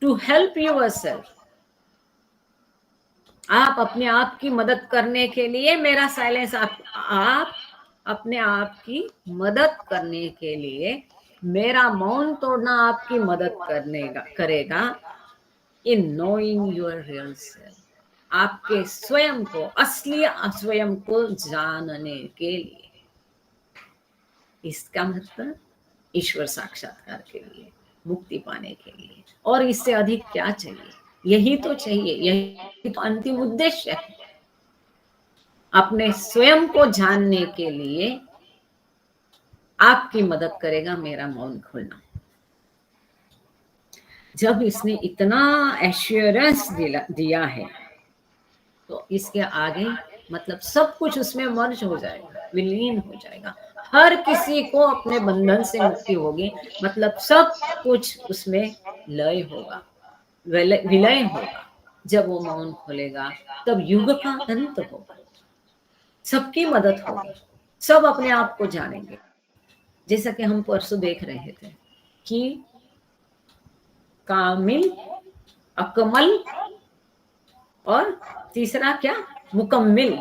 To help yourself, आप अपने आप की मदद करने के लिए मेरा साइलेंस, आप अपने आप की मदद करने के लिए मेरा मौन तोड़ना आपकी मदद करेगा। In knowing your real self, आपके स्वयं को, असली स्वयं को जानने के लिए। इसका मतलब ईश्वर साक्षात्कार के लिए, मुक्ति पाने के लिए। और इससे अधिक क्या चाहिए? यही तो चाहिए, यही तो अंतिम उद्देश्य है। अपने स्वयं को जानने के लिए आपकी मदद करेगा मेरा मौन खोलना। जब इसने इतना एश्योरेंस दिया है तो इसके आगे मतलब सब कुछ उसमें मर्ज हो जाएगा, विलीन हो जाएगा। हर किसी को अपने बंधन से मुक्ति होगी, मतलब सब कुछ उसमें लय होगा, विलय होगा। जब वो मौन खोलेगा तब युग का अंत होगा, सबकी मदद होगी, सब अपने आप को जानेंगे। जैसा कि हम परसों देख रहे थे कि कामिल, अकमल और तीसरा क्या? मुकम्मिल।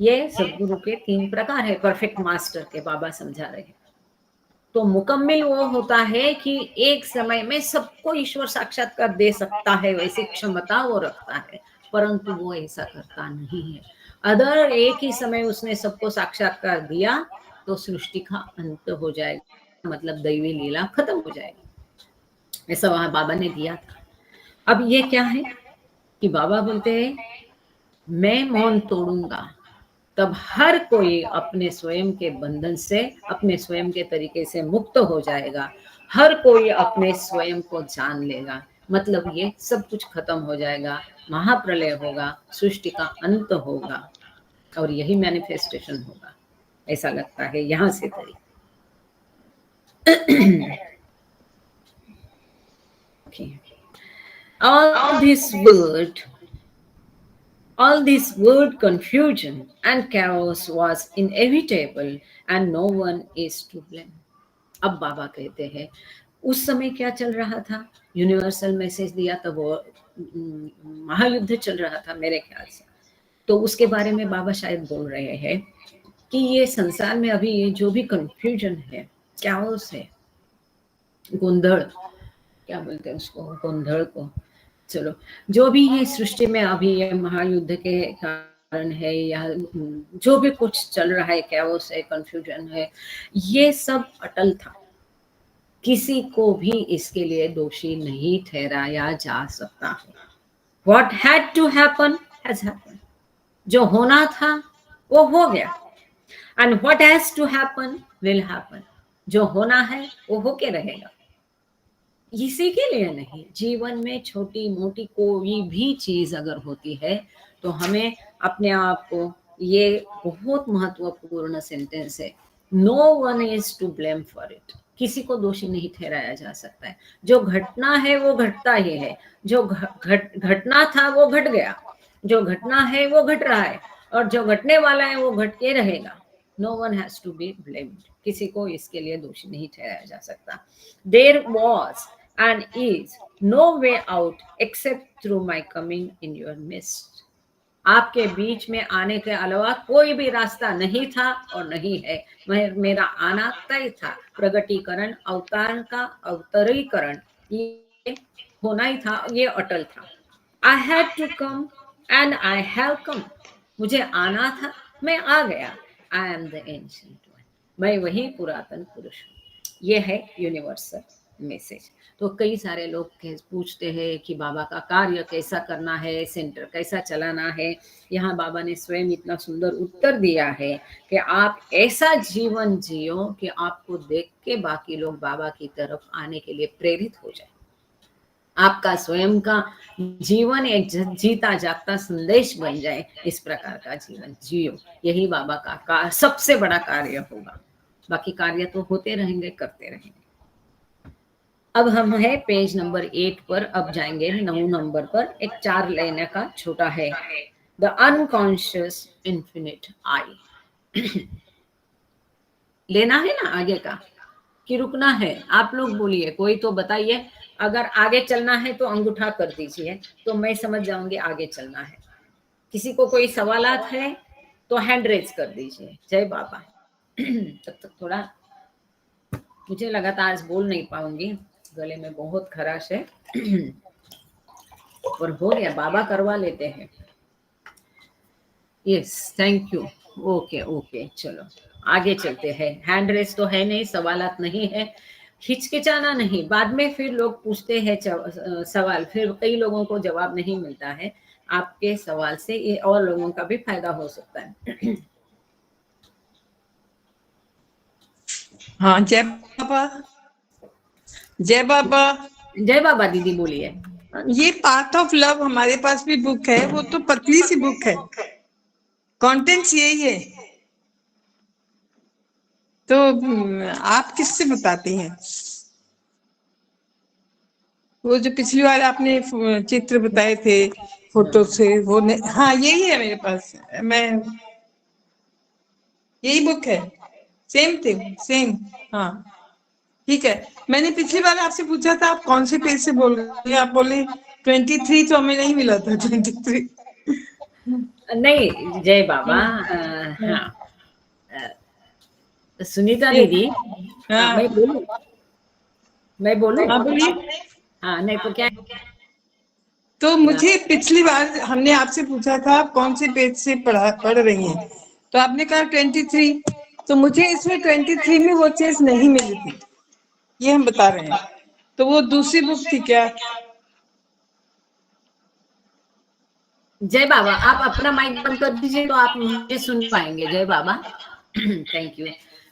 ये सदगुरु के 3 प्रकार है, परफेक्ट मास्टर के बाबा समझा रहे हैं। तो मुकम्मिल वो होता है कि एक समय में सबको ईश्वर साक्षात्कार दे सकता है, वैसी क्षमता वो रखता है, परंतु वो ऐसा करता नहीं है। अगर एक ही समय उसने सबको साक्षात्कार दिया तो सृष्टि का अंत हो जाएगा, मतलब दैवी लीला खत्म हो जाएगी। ऐसा वहां बाबा ने दिया था। अब ये क्या है कि बाबा बोलते हैं मैं मौन तोड़ूंगा तब हर कोई अपने स्वयं के बंधन से, अपने स्वयं के तरीके से मुक्त हो जाएगा। हर कोई अपने स्वयं को जान लेगा, मतलब ये सब कुछ खत्म हो जाएगा, महाप्रलय होगा, सृष्टि का अंत होगा और यही मैनिफेस्टेशन होगा, ऐसा लगता है यहाँ से तरी। All this word confusion and chaos was inevitable and no one is to blame. अब बाबा कहते हैं उस समय क्या चल रहा था? यूनिवर्सल मैसेज दिया था, वो महायुद्ध चल रहा था मेरे ख्याल से। तो उसके बारे में बाबा शायद बोल रहे हैं कि ये संसार में अभी ये जो भी कंफ्यूजन है, कैओस है, गोंधड़, क्या बोलते हैं उसको, गोंधड़ को, चलो जो भी है सृष्टि में अभी ये महायुद्ध के कारण है या जो भी कुछ चल रहा है, कैओस है, कंफ्यूजन है, ये सब अटल था। किसी को भी इसके लिए दोषी नहीं ठहराया जा सकता है। What had to happen has happened. जो होना था वो हो गया, and what has to happen will happen. जो होना है वो होके रहेगा। इसी के लिए नहीं, जीवन में छोटी मोटी कोई भी चीज अगर होती है तो हमें अपने आप को, ये बहुत महत्वपूर्ण सेंटेंस है, no one is to blame for it, किसी को दोषी नहीं ठहराया जा सकता है। जो घटना है वो घटता ही है, जो घटना था वो घट गया, जो घटना है वो घट रहा है, और जो घटने वाला है वो घट के रहेगा। No one has to be blamed, किसी को इसके लिए दोषी नहीं ठहराया जा सकता। There was and is no way out except through my coming in your midst. आपके बीच में आने के अलावा कोई भी रास्ता नहीं था और नहीं है। मेरा आना तय था, प्रगटीकरण, अवतार का अवतरीकरण, ये होना ही था, ये अटल था। I had to come and I have come. मुझे आना था, मैं आ गया। I am the ancient one. मैं वही पुरातन पुरुष हूँ। ये है यूनिवर्सल मैसेज। तो कई सारे लोग पूछते हैं कि बाबा का कार्य कैसा करना है, सेंटर कैसा चलाना है। यहाँ बाबा ने स्वयं इतना सुंदर उत्तर दिया है कि आप ऐसा जीवन जियो कि आपको देख के बाकी लोग बाबा की तरफ आने के लिए प्रेरित हो जाए। आपका स्वयं का जीवन एक जीता जागता संदेश बन जाए। इस प्रकार का जीवन जियो, यही बाबा का सबसे बड़ा कार्य होगा। बाकी कार्य तो होते रहेंगे, करते रहेंगे। अब हम है पेज नंबर 8 पर, अब जाएंगे 9 नंबर पर। एक 4 लाइन का छोटा है, द अनकॉन्शियस इन्फिनिट आई। लेना है ना आगे का कि रुकना है? आप लोग बोलिए, कोई तो बताइए। अगर आगे चलना है तो अंगूठा कर दीजिए, तो मैं समझ जाऊंगी आगे चलना है। किसी को कोई सवालात है तो हैंड रेज कर दीजिए। जय बाबा। तब तक थोड़ा मुझे लगातार आज बोल नहीं पाऊंगी, गले में बहुत खराश है। और हो गया, बाबा करवा लेते हैं। Yes, thank you. Okay okay, चलो आगे चलते हैं। हैंड रेस तो है नहीं, सवालात नहीं है, हिचकिचाना नहीं। बाद में फिर लोग पूछते हैं सवाल, फिर कई लोगों को जवाब नहीं मिलता है। आपके सवाल से ये और लोगों का भी फायदा हो सकता है। हाँ, जय बाबा। जय बाबा। जय बाबा दीदी, बोलिए। ये पाथ ऑफ लव हमारे पास भी बुक है, वो तो पतली सी बुक है, कंटेंट्स यही है। तो आप किससे बताती हैं? वो जो पिछली बार आपने चित्र बताए थे फोटो से, वो हाँ यही है मेरे पास। मैं यही बुक है, सेम थिंग सेम। हाँ ठीक है। मैंने पिछली बार आपसे पूछा था आप कौन से पेज से बोल रहे हैं, आप बोले 23, तो हमें नहीं मिला था 23। नहीं जय बाबा। हाँ, सुनीता दीदी, हाँ मैं बोलूं? मैं बोलूं? हाँ बोलिए। हाँ, नहीं तो क्या। तो मुझे पिछली बार हमने आपसे पूछा था आप कौन से पेज से पढ़ रही हैं, तो आपने कहा 23। तो मुझे इसमें 23 में वो चीज नहीं मिली थी, ये हम बता रहे हैं। तो वो दूसरी बुक थी क्या? जय बाबा, आप अपना माइक बंद कर दीजिए तो आप मुझे सुन पाएंगे। जय बाबा। थैंक यू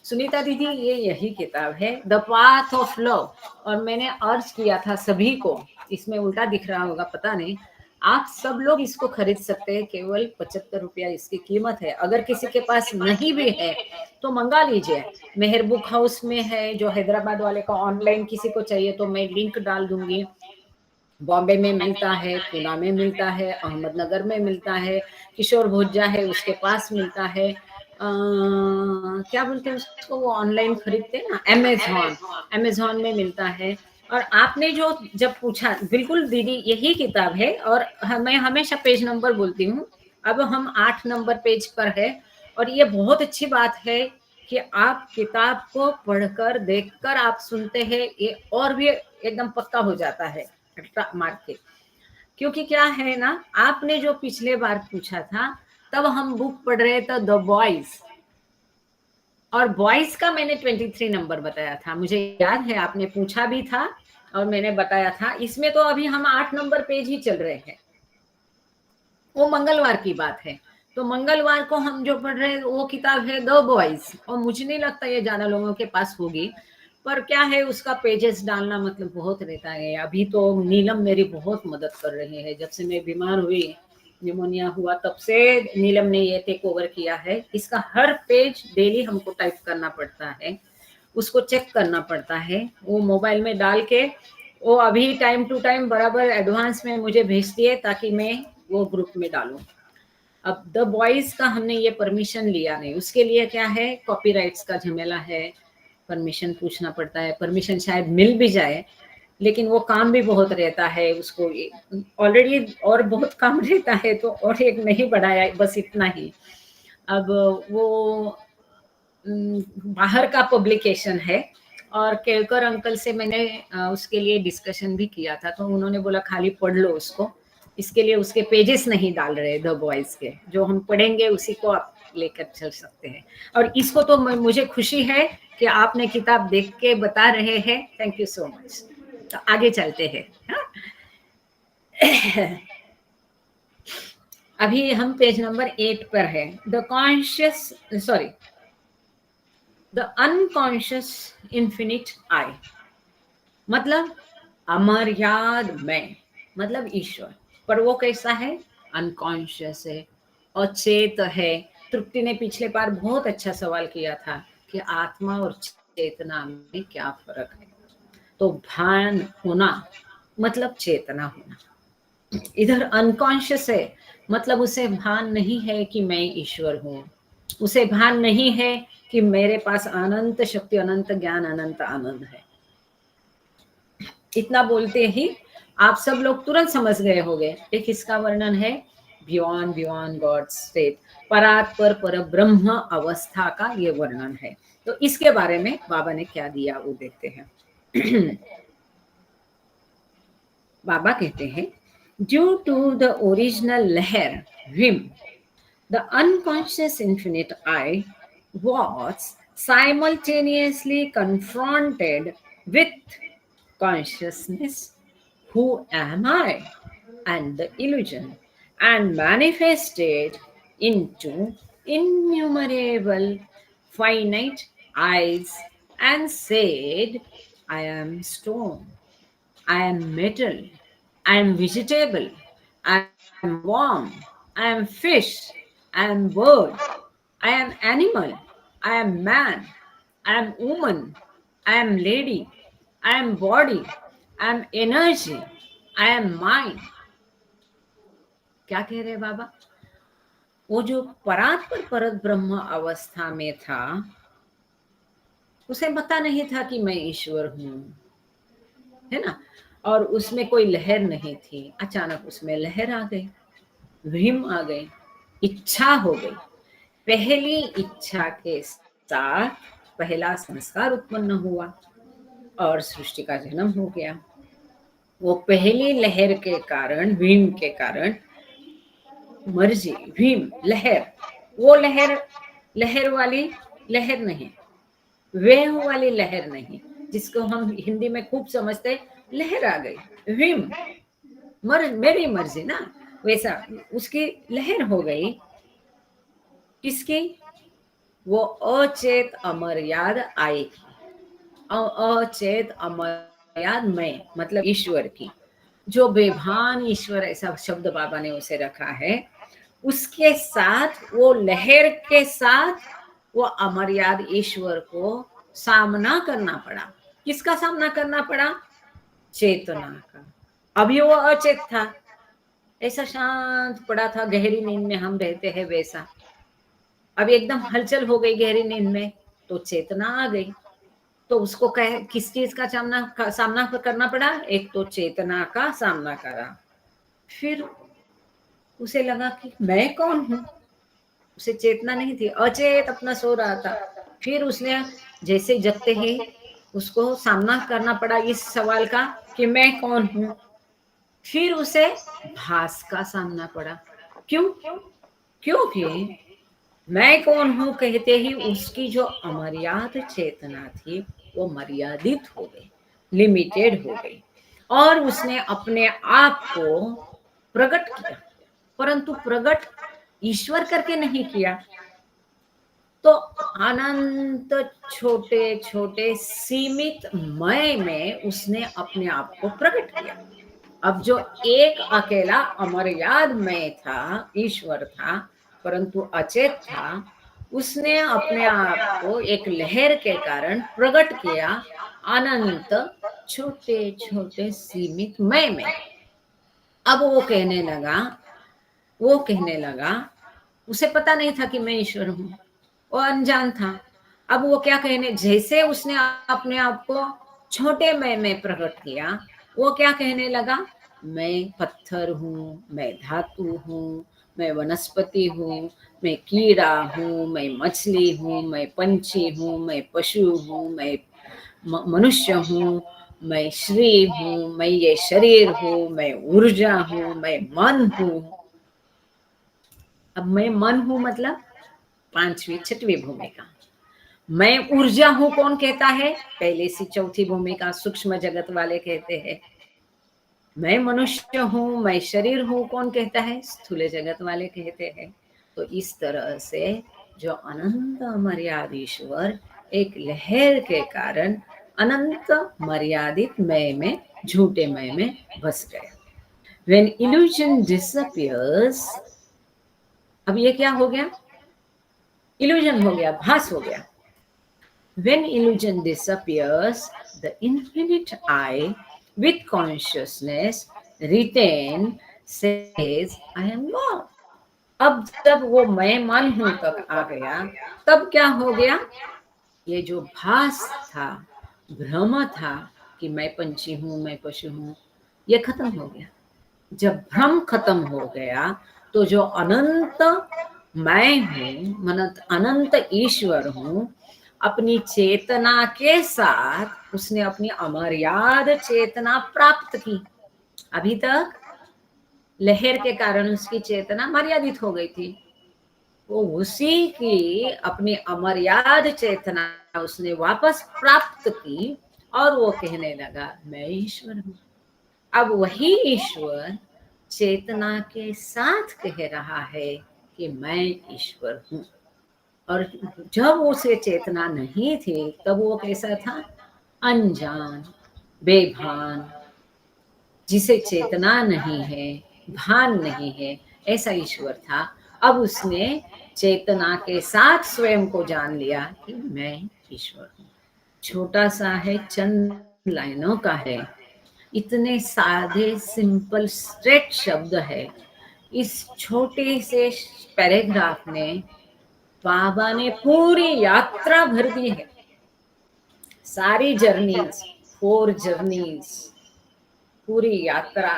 सुनीता दीदी। ये यही किताब है, द पाथ ऑफ लव। और मैंने अर्ज किया था सभी को, इसमें उल्टा दिख रहा होगा पता नहीं, आप सब लोग इसको खरीद सकते हैं, केवल 75 रुपया इसकी कीमत है। अगर किसी के पास नहीं भी है तो मंगा लीजिए। मेहर बुक हाउस में है, जो हैदराबाद वाले का। ऑनलाइन किसी को चाहिए तो मैं लिंक डाल दूंगी। बॉम्बे में मिलता है, पूना में मिलता है, अहमदनगर में मिलता है, किशोर भोज्जा है उसके पास मिलता है। क्या बोलते हैं उसको, वो ऑनलाइन खरीदते हैं ना, अमेजॉन में मिलता है। और आपने जो जब पूछा, बिल्कुल दीदी यही किताब है। और मैं हमेशा पेज नंबर बोलती हूँ, अब हम 8 नंबर पेज पर है। और ये बहुत अच्छी बात है कि आप किताब को पढ़कर देखकर आप सुनते हैं, ये और भी एकदम पक्का हो जाता है मार्क के। क्योंकि क्या है ना, आपने जो पिछले बार पूछा था तब हम बुक पढ़ रहे थे द बॉयज, और बॉयज का मैंने 23 नंबर बताया था। मुझे याद है आपने पूछा भी था और मैंने बताया था। इसमें तो अभी हम 8 नंबर पेज ही चल रहे हैं, वो मंगलवार की बात है। तो मंगलवार को हम जो पढ़ रहे हैं वो किताब है द बॉयज, और मुझे नहीं लगता ये ज्यादा लोगों के पास होगी। पर क्या है, उसका पेजेस डालना मतलब बहुत रहता है। अभी तो नीलम मेरी बहुत मदद कर रहे हैं, जब से मैं बीमार हुई, निमोनिया हुआ, तब से नीलम ने ये टेक ओवर किया है। इसका हर पेज डेली हमको टाइप करना पड़ता है, उसको चेक करना पड़ता है, वो मोबाइल में डाल के वो अभी टाइम टू टाइम बराबर एडवांस में मुझे भेजती है ताकि मैं वो ग्रुप में डालूं। अब द बॉयज का हमने ये परमिशन लिया नहीं, उसके लिए क्या है, कॉपीराइट्स का झमेला है, परमिशन पूछना पड़ता है। परमिशन शायद मिल भी जाए, लेकिन वो काम भी बहुत रहता है, उसको ऑलरेडी और बहुत काम रहता है, तो और एक नहीं बढ़ाया, बस इतना ही। अब वो बाहर का पब्लिकेशन है, और केलकर अंकल से मैंने उसके लिए डिस्कशन भी किया था, तो उन्होंने बोला खाली पढ़ लो उसको, इसके लिए उसके पेजेस नहीं डाल रहे द बॉयज के, जो हम पढ़ेंगे उसी को आप लेकर चल सकते हैं। और इसको तो मुझे खुशी है कि आपने किताब देख के बता रहे हैं, थैंक यू सो मच। तो आगे चलते हैं। अभी हम पेज नंबर 8 पर है। द अनकॉन्शियस इन्फिनिट आई, मतलब अमर्याद मैं, मतलब ईश्वर। पर वो कैसा है, अनकॉन्शियस है, अचेत है। तृप्ति ने पिछले बार बहुत अच्छा सवाल किया था कि आत्मा और चेतना में क्या फर्क है। तो भान होना मतलब चेतना होना, इधर अनकॉन्शियस है मतलब उसे भान नहीं है कि मैं ईश्वर हूँ, उसे भान नहीं है कि मेरे पास अनंत शक्ति, अनंत ज्ञान, अनंत आनंद है। इतना बोलते ही आप सब लोग तुरंत समझ गए होंगे। एक इसका वर्णन है, बियॉन्ड गॉड स्टेट, परात्पर पर ब्रह्म अवस्था का ये वर्णन है। तो इसके बारे में बाबा ने क्या दिया वो देखते हैं। बाबा कहते हैं, ड्यू टू द ओरिजिनल लहर Vim, the unconscious infinite I was simultaneously confronted with consciousness, who am I, and the illusion, and manifested into innumerable finite eyes, and said, I am stone, I am metal, I am vegetable, I am worm, I am fish, I am bird, I am animal, I am man, I am woman, I am lady, I am body, I am energy, I am mind। क्या कह रहे बाबा? वो जो परात्पर परत ब्रह्म अवस्था में था, उसे पता नहीं था कि मैं ईश्वर हूं, है ना। और उसमें कोई लहर नहीं थी, अचानक उसमें लहर आ गई, भीम आ गई, इच्छा हो गई। पहली इच्छा के साथ पहला संस्कार उत्पन्न हुआ और सृष्टि का जन्म हो गया। वो पहली लहर के कारण, भीम के कारण, मर्जी, भीम, लहर, वो लहर वाली लहर नहीं, वेव वाली लहर नहीं, जिसको हम हिंदी में खूब समझते, लहर आ गई, भीम, मेरी मर्जी ना, वैसा उसकी लहर हो गई। किसकी? वो अचेत अमर्याद आएगी, अचेत अमर्याद मैं, मतलब ईश्वर की, जो बेभान ईश्वर, ऐसा शब्द बाबा ने उसे रखा है, उसके साथ, वो लहर के साथ वो अमर्याद ईश्वर को सामना करना पड़ा। किसका सामना करना पड़ा? चेतना का। अभी वो अचेत था, ऐसा शांत पड़ा था, गहरी नींद में हम रहते हैं वैसा। अब एकदम हलचल हो गई गहरी नींद में, तो चेतना आ गई, तो उसको किस चीज का सामना करना पड़ा? एक तो चेतना का सामना करा। फिर उसे लगा कि मैं कौन हूं, उसे चेतना नहीं थी, अचेत अपना सो रहा था। फिर उसने जैसे जगते ही उसको सामना करना पड़ा इस सवाल का कि मैं कौन हूं। फिर उसे भास का सामना पड़ा। क्यों? क्योंकि मैं कौन हूं कहते ही उसकी जो अमर्याद चेतना थी वो मर्यादित हो गई, लिमिटेड हो गई, और उसने अपने आप को प्रकट किया, परंतु प्रकट ईश्वर करके नहीं किया। तो तो अनंत छोटे छोटे सीमित मय में उसने अपने आप को प्रकट किया। अब जो एक अकेला अमर्याद मय था, ईश्वर था, परंतु अचेत था, उसने अपने आप को एक लहर के कारण प्रकट किया अनंत छोटे छोटे सीमित मय में। अब वो कहने लगा, उसे पता नहीं था कि मैं ईश्वर हूं, वो अनजान था। अब वो क्या कहने, जैसे उसने अपने आप को छोटे मय में प्रकट किया, वो क्या कहने लगा, मैं पत्थर हूँ, मैं धातु हूँ, मैं वनस्पति हूँ, मैं कीड़ा हूँ, मैं मछली हूँ, मैं पंछी हूँ, मैं पशु हूँ, मैं मनुष्य हूँ, मैं श्री हूँ, मैं ये शरीर हूँ, मैं ऊर्जा हूँ, मैं मन हूँ। अब मैं मन हूँ मतलब पांचवी छठवीं भूमिका। मैं ऊर्जा हूं कौन कहता है, पहले से चौथी भूमिका सूक्ष्म जगत वाले कहते हैं। मैं मनुष्य हूं, मैं शरीर हूं कौन कहता है, स्थूल जगत वाले कहते हैं। तो इस तरह से जो अनंत मर्याद ईश्वर एक लहर के कारण अनंत मर्यादित मय में, झूठे मय में बस गया। When illusion disappears, अब ये क्या हो गया, इल्यूजन हो गया, भास हो गया। When illusion disappears, the infinite I with consciousness retain says, I am God. अब जब वो मैं मन हूं तक आ गया, तब क्या हो गया, ये जो भास था, भ्रम था कि मैं पंछी हूं, मैं पशु हूं, ये खत्म हो गया। जब भ्रम खत्म हो गया, तो जो अनंत मैं हूं, अनंत ईश्वर हूं, अपनी चेतना के साथ उसने अपनी अमर्याद चेतना प्राप्त की। अभी तक लहर के कारण उसकी चेतना मर्यादित हो गई थी, वो उसी की अपनी अमर्याद चेतना उसने वापस प्राप्त की और वो कहने लगा, मैं ईश्वर हूं। अब वही ईश्वर चेतना के साथ कह रहा है कि मैं ईश्वर हूं। और जब उसे चेतना नहीं थी, तब वो कैसा था, अनजान, बेभान, जिसे चेतना नहीं है, भान नहीं है, ऐसा ईश्वर था। अब उसने चेतना के साथ स्वयं को जान लिया कि मैं ईश्वर हूं। छोटा सा है, चंद लाइनों का है, इतने सादे सिंपल स्ट्रेट शब्द है। इस छोटे से पैराग्राफ में बाबा ने पूरी यात्रा भर दी है, सारी जर्नीज, 4 जर्नीज, पूरी यात्रा,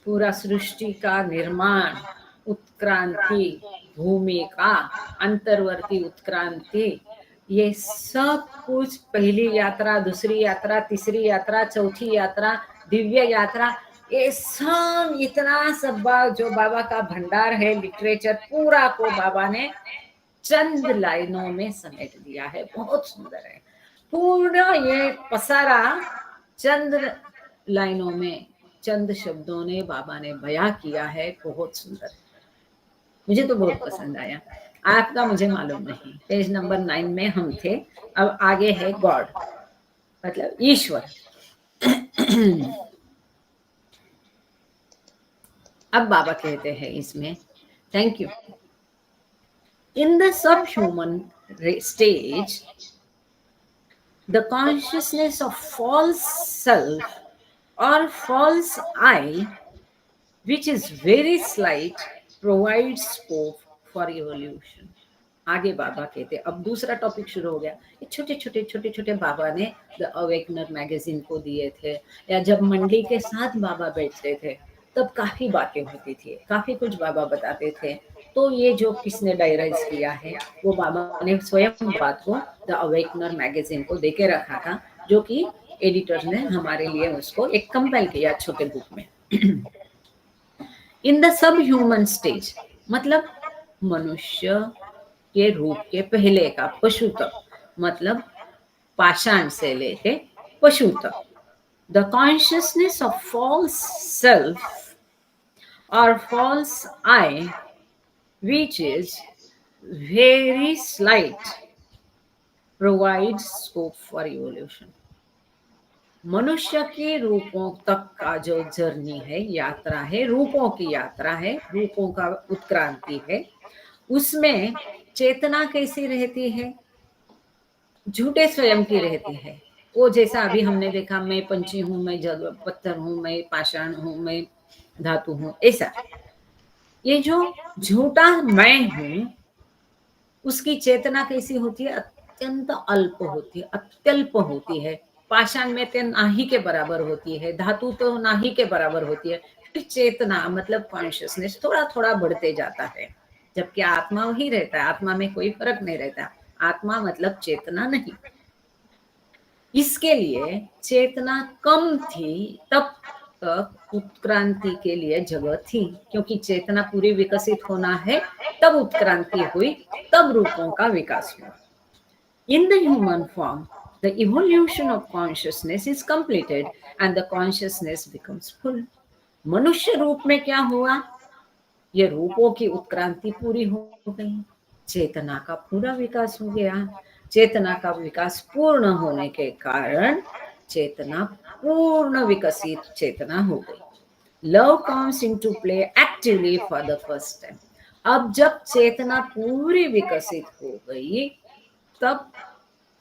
पूरा सृष्टि का निर्माण, उत्क्रांति, भूमिका, अंतर्वर्ती उत्क्रांति, ये सब कुछ पहली यात्रा, दूसरी यात्रा, तीसरी यात्रा, चौथी यात्रा, दिव्य यात्रा, ये सब इतना सब जो बाबा का भंडार है, लिटरेचर पूरा को बाबा ने चंद लाइनों में समेट दिया है। बहुत सुंदर है, पूरा ये पसारा चंद लाइनों में, चंद शब्दों ने बाबा ने बयां किया है। बहुत सुंदर, मुझे तो बहुत पसंद आया। आपका मुझे मालूम नहीं। पेज नंबर 9 में हम थे, अब आगे है गॉड, मतलब ईश्वर। अब बाबा कहते हैं इसमें, thank you, in the subhuman stage, the consciousness of false self or false I, which is very slight, provides scope for evolution. आगे बाबा कहते, अब दूसरा टॉपिक शुरू हो गया। ये छोटे छोटे बाबा ने द अवेकनर मैगजीन को दिए थे, या जब मंडी के साथ बाबा बैठते थे तब काफी बातें होती थी, काफी कुछ बाबा बताते थे। तो ये जो किसने डायराइज किया है, वो बाबा ने स्वयं बात को द अवेकनर मैगजीन को देके रखा था, जो कि एडिटर ने हमारे लिए उसको एक कंपाइल किया छोटे बुक में। In the sub human stage, मतलब मनुष्य के रूप के पहले का, पशु तक, मतलब पाषाण से लेके पशु तक, the consciousness of false self और false I, which is very slight provides scope for evolution. मनुष्य के रूपों तक का जो जर्नी है, यात्रा है, रूपों की यात्रा है, रूपों का उत्क्रांति है, उसमें चेतना कैसी रहती है? झूठे स्वयं की रहती है। वो जैसा अभी हमने देखा, मैं पंछी हूं, मैं जल पत्थर हूं, मैं पाषाण हूं, मैं धातु हूं, ऐसा ये जो झूठा मैं हूं, उसकी चेतना कैसी होती है? अत्यंत अल्प होती है, अत्यल्प होती है। पाषाण में तो नाही के बराबर होती है, धातु तो नाही के बराबर होती है। फिर चेतना मतलब कॉन्शियसनेस थोड़ा थोड़ा बढ़ते जाता है, जबकि आत्मा वही रहता है। आत्मा में कोई फर्क नहीं रहता। आत्मा मतलब चेतना नहीं। इसके लिए चेतना कम थी, तब तक उत्क्रांति के लिए जगह थी, क्योंकि चेतना पूरी विकसित होना है, तब उत्क्रांति हुई, तब रूपों का विकास हुआ। In the human form, the evolution of consciousness is completed and the consciousness becomes full. मनुष्य रूप में क्या हुआ? ये रूपों की उत्क्रांति पूरी हो गई, चेतना का पूरा विकास हो गया। चेतना का विकास पूर्ण होने के कारण चेतना पूर्ण विकसित चेतना हो गई। Love comes into play actively for the first time. अब जब चेतना पूरी विकसित हो गई, तब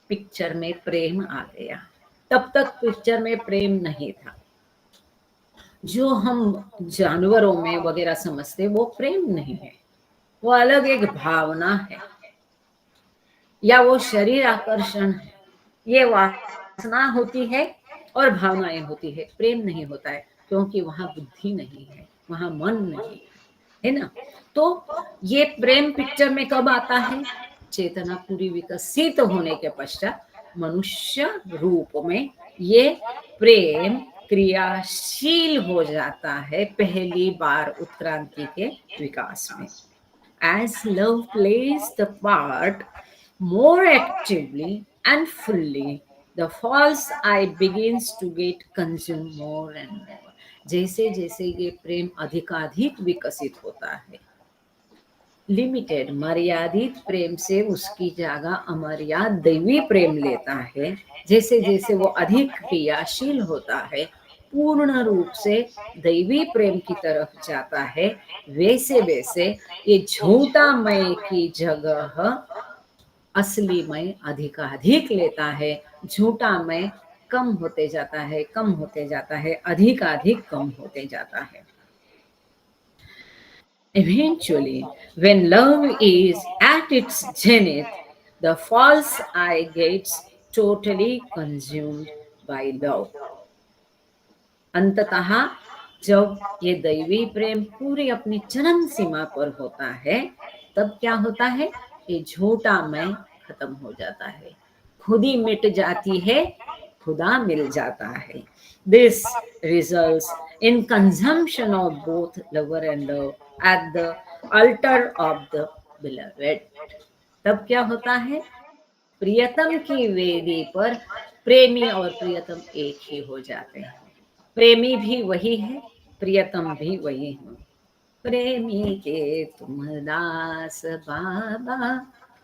पिक्चर में प्रेम आ गया। तब तक पिक्चर में प्रेम नहीं था। जो हम जानवरों में वगैरह समझते, वो प्रेम नहीं है, वो अलग एक भावना है, या वो शरीर आकर्षण है। ये वासना होती है और भावनाएं होती है, प्रेम नहीं होता है, क्योंकि वहां बुद्धि नहीं है, वहां मन नहीं है ना। तो ये प्रेम पिक्चर में कब आता है? चेतना पूरी विकसित होने के पश्चात मनुष्य रूप में ये प्रेम क्रियाशील हो जाता है, पहली बार उत्क्रांति के विकास में। As love plays the part more actively and fully, the false I begins to get consumed more and more. जैसे जैसे ये प्रेम अधिकाधिक विकसित होता है, लिमिटेड मर्यादित प्रेम से उसकी जगह अमर्याद दैवी प्रेम लेता है। जैसे जैसे वो अधिक क्रियाशील होता है, पूर्ण रूप से दैवी प्रेम की तरफ जाता है, वैसे वैसे ये झूठा मैं की जगह असली मैं अधिकाधिक लेता है। झूठा मैं कम होते जाता है, कम होते जाता है, अधिकाधिक कम होते जाता है। Eventually, when love is at its zenith, the false I gets totally consumed by love. अंततः जब ये दैवी प्रेम पूरी अपनी चरम सीमा पर होता है, तब क्या होता है? ये झूठा मैं खत्म हो जाता है, खुदी मिट जाती है, खुदा मिल जाता है। This results in consumption of both lover and love at the altar of the beloved. तब क्या होता है? प्रियतम की वेदी पर प्रेमी और प्रियतम एक ही हो जाते हैं। प्रेमी भी वही है, प्रियतम भी वही है। प्रेमी के तुम दास बाबा,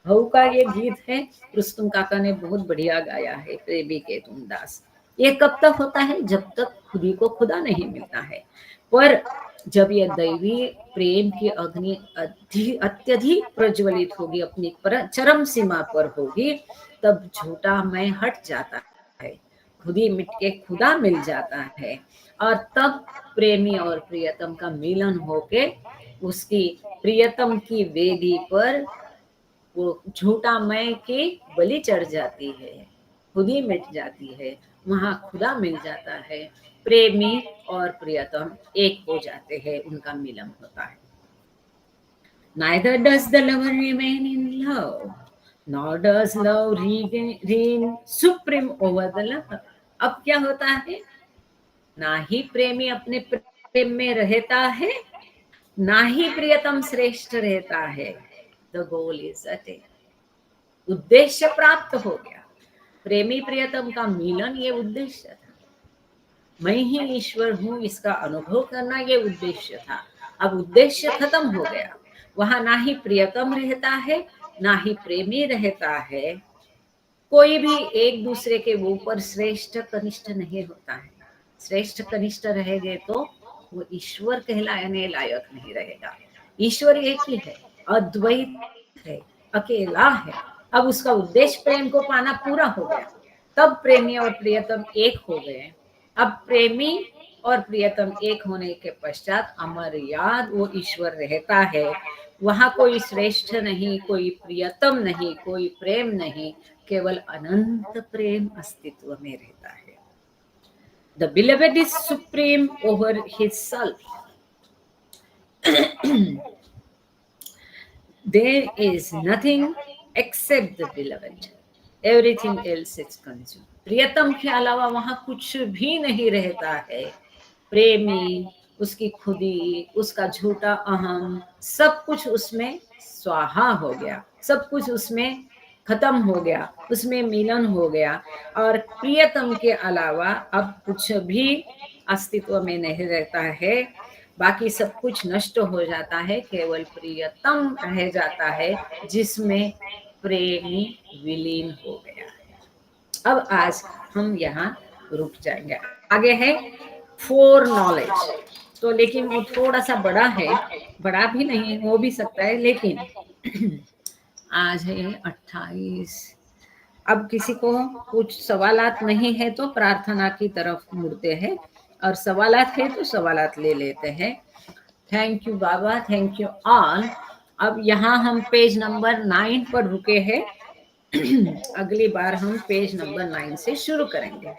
भाऊ का ये गीत है, रुस्तुम काका ने बहुत बढ़िया गाया है। प्रेमी के तुम दास, ये कब तक होता है? जब तक खुदी को खुदा नहीं मिलता है। पर जब ये दैवी प्रेम की अग्नि अत्यधिक प्रज्वलित होगी, अपनी चरम सीमा पर होगी, तब झूठा मैं हट जाता है, खुदी मिट के खुदा मिल जाता है, और तब प्रेमी और प्रियतम का मिलन होके उसकी प्रियतम की वेदी पर वो झूठा मैं की बलि चढ़ जाती है, खुदी मिट जाती है, वहां खुदा मिल जाता है। प्रेमी और प्रियतम एक हो जाते हैं, उनका मिलन होता है। Neither does the lover remain in love, nor does love reign supreme over the lover. अब क्या होता है? ना ही प्रेमी अपने प्रेम में रहता है, ना ही प्रियतम श्रेष्ठ रहता है। The goal is attained. उद्देश्य प्राप्त हो गया। प्रेमी प्रियतम का मिलन ये उद्देश्य था। मैं ही ईश्वर हूं, इसका अनुभव करना ये उद्देश्य था। अब उद्देश्य खत्म हो गया। वहां ना ही प्रियतम रहता है ना ही प्रेमी रहता है। कोई भी एक दूसरे के ऊपर श्रेष्ठ कनिष्ठ नहीं होता है। श्रेष्ठ कनिष्ठ रहेंगे तो वो ईश्वर कहलाने लायक नहीं रहेगा। ईश्वर एक ही है, अद्वैत है, अकेला है। अब उसका उद्देश्य प्रेम को पाना पूरा हो गया, तब प्रेमी और प्रियतम एक हो गए। अब प्रेमी और प्रियतम एक होने के पश्चात अमर याद वो ईश्वर रहता है। वहां कोई श्रेष्ठ नहीं, कोई प्रियतम नहीं, कोई प्रेम नहीं, केवल अनंत प्रेम अस्तित्व में रहता है। The beloved is supreme over his self. There is nothing except the beloved. Everything else is consumed. प्रियतम के अलावा वहां कुछ भी नहीं रहता है। प्रेमी, उसकी खुदी, उसका झूठा अहम, सब कुछ उसमें स्वाहा हो गया, सब कुछ उसमें खत्म हो गया, उसमें मिलन हो गया। और प्रियतम के अलावा अब कुछ भी अस्तित्व में नहीं रहता है। बाकी सब कुछ नष्ट हो जाता है, केवल प्रियतम रह जाता है जिसमें प्रेमी विलीन हो गया है। अब आज हम यहाँ रुक जाएंगे। आगे है फोर नॉलेज। तो लेकिन वो थोड़ा सा बड़ा है, बड़ा भी नहीं हो भी सकता है, लेकिन आज है 28। अब किसी को कुछ सवालात नहीं है तो प्रार्थना की तरफ मुड़ते हैं, और सवालात है तो सवालात ले लेते हैं। Thank you Baba, thank you all. अब यहाँ हम पेज नंबर 9 पर रुके हैं। अगली बार हम पेज नंबर 9 से शुरू करेंगे।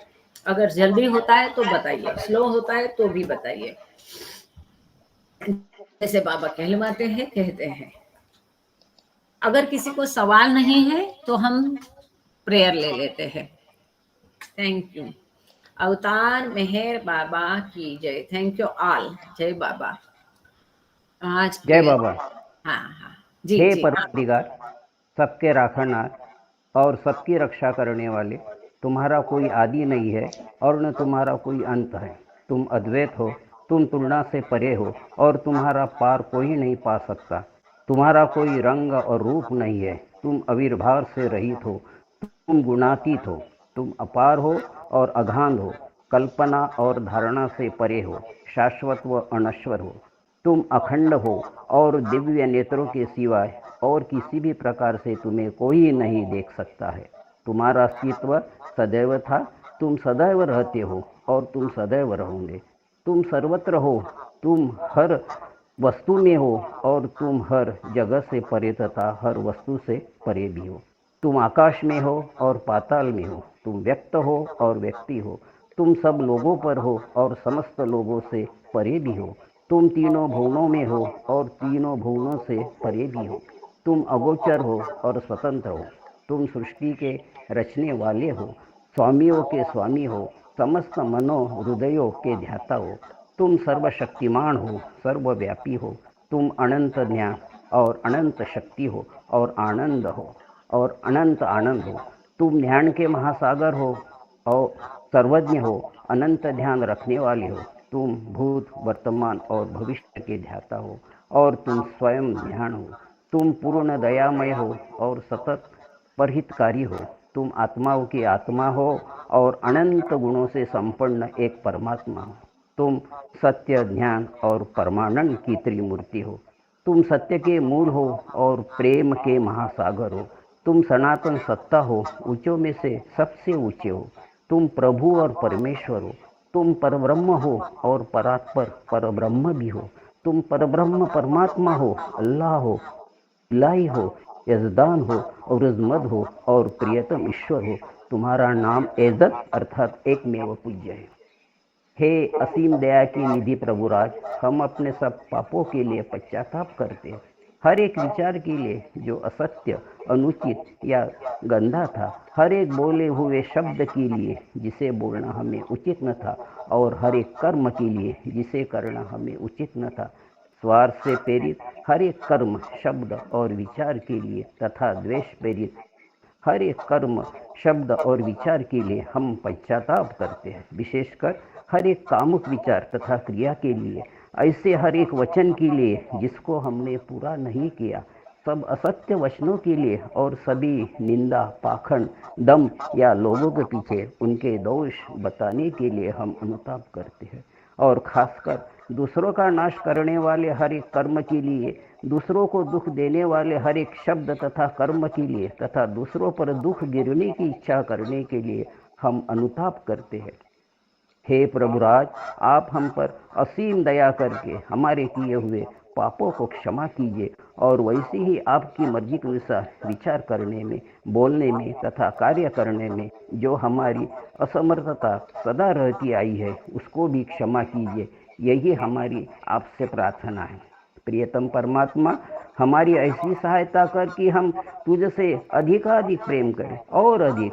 अगर जल्दी होता है तो बताइए, स्लो होता है तो भी बताइए। जैसे बाबा कहलवाते हैं, कहते हैं। अगर किसी को सवाल नहीं है तो हम प्रेयर ले लेते हैं। Thank you. अवतार मेहर बाबा की जय। Thank you all. जय बाबा। आज जय बाबा। हाँ जी हे जी। परमदिगार, सबके राखनार और सबकी रक्षा करने वाले, तुम्हारा कोई आदि नहीं है और न तुम्हारा कोई अंत है। तुम अद्वैत हो, तुम तुलना से परे हो और तुम्हारा पार कोई नहीं पा सकता। तुम्हारा कोई रंग और रूप नहीं है। तुम आविर्भाव से रहित हो, तुम गुणातीत हो, तुम अपार हो और अगाध हो, कल्पना और धारणा से परे हो, शाश्वत व अनश्वर हो। तुम अखंड हो और दिव्य नेत्रों के सिवाय और किसी भी प्रकार से तुम्हें कोई नहीं देख सकता है। तुम्हारा अस्तित्व सदैव था, तुम सदैव रहते हो और तुम सदैव रहोगे। तुम सर्वत्र हो, तुम हर वस्तु में हो और तुम हर जगह से परे तथा हर वस्तु से परे भी हो। तुम आकाश में हो और पाताल में हो, तुम व्यक्त हो और व्यक्ति हो, तुम सब लोगों पर हो और समस्त लोगों से परे भी हो। तुम तीनों भुवनों में हो और तीनों भुवनों से परे भी हो। तुम अगोचर हो और स्वतंत्र हो। तुम सृष्टि के रचने वाले हो, स्वामियों के स्वामी हो, समस्त मनो हृदयों के ध्याता हो। तुम सर्वशक्तिमान हो, सर्वव्यापी हो। तुम अनंत ज्ञान और अनंत शक्ति हो और आनंद हो और अनंत आनंद हो। तुम ध्यान के महासागर हो और सर्वज्ञ हो, अनंत ध्यान रखने वाले हो। तुम भूत, वर्तमान और भविष्य के ध्याता हो और तुम स्वयं ध्यान हो। तुम पूर्ण दयामय हो और सतत परहितकारी हो। तुम आत्माओं की आत्मा हो और अनंत गुणों से संपन्न एक परमात्मा हो। तुम सत्य, ज्ञान और परमानंद की त्रिमूर्ति हो। तुम सत्य के मूल हो और प्रेम के महासागर हो। तुम सनातन सत्ता हो, ऊंचों में से सबसे ऊंचे हो। तुम प्रभु और परमेश्वर हो। तुम परब्रह्म हो और परात्पर परब्रह्म भी हो। तुम परब्रह्म परमात्मा हो, अल्लाह हो, इलाही हो, यजदान हो और अजमत हो और प्रियतम ईश्वर हो। तुम्हारा नाम एजत अर्थात एकमेव पूज्य है। हे असीम दया की निधि प्रभुराज, हम अपने सब पापों के लिए पश्चाताप करते हैं। हर एक विचार के लिए जो असत्य, अनुचित या गंदा था, हर एक बोले हुए शब्द के लिए जिसे बोलना हमें उचित न था, और हर एक कर्म के लिए जिसे करना हमें उचित न था। स्वार्थ से प्रेरित हर एक कर्म, शब्द और विचार के लिए तथा द्वेष प्रेरित हर एक कर्म, शब्द और विचार के लिए हम पश्चाताप करते हैं। विशेषकर हर एक कामुक विचार तथा क्रिया के लिए ऐसे हर एक वचन के लिए जिसको हमने पूरा नहीं किया, सब असत्य वचनों के लिए और सभी निंदा, पाखंड, दम या लोगों के पीछे उनके दोष बताने के लिए हम अनुताप करते हैं। और खासकर दूसरों का नाश करने वाले हर एक कर्म के लिए, दूसरों को दुख देने वाले हर एक शब्द तथा कर्म के लिए तथा दूसरों पर दुख गिरने की इच्छा करने के लिए हम अनुताप करते हैं। हे प्रभुराज, आप हम पर असीम दया करके हमारे किए हुए पापों को क्षमा कीजिए और वैसे ही आपकी मर्जी के अनुसार विचार करने में, बोलने में तथा कार्य करने में जो हमारी असमर्थता सदा रहती आई है उसको भी क्षमा कीजिए। यही हमारी आपसे प्रार्थना है। प्रियतम परमात्मा, हमारी ऐसी सहायता कर कि हम तुझसे अधिकाधिक प्रेम करें और अधिक,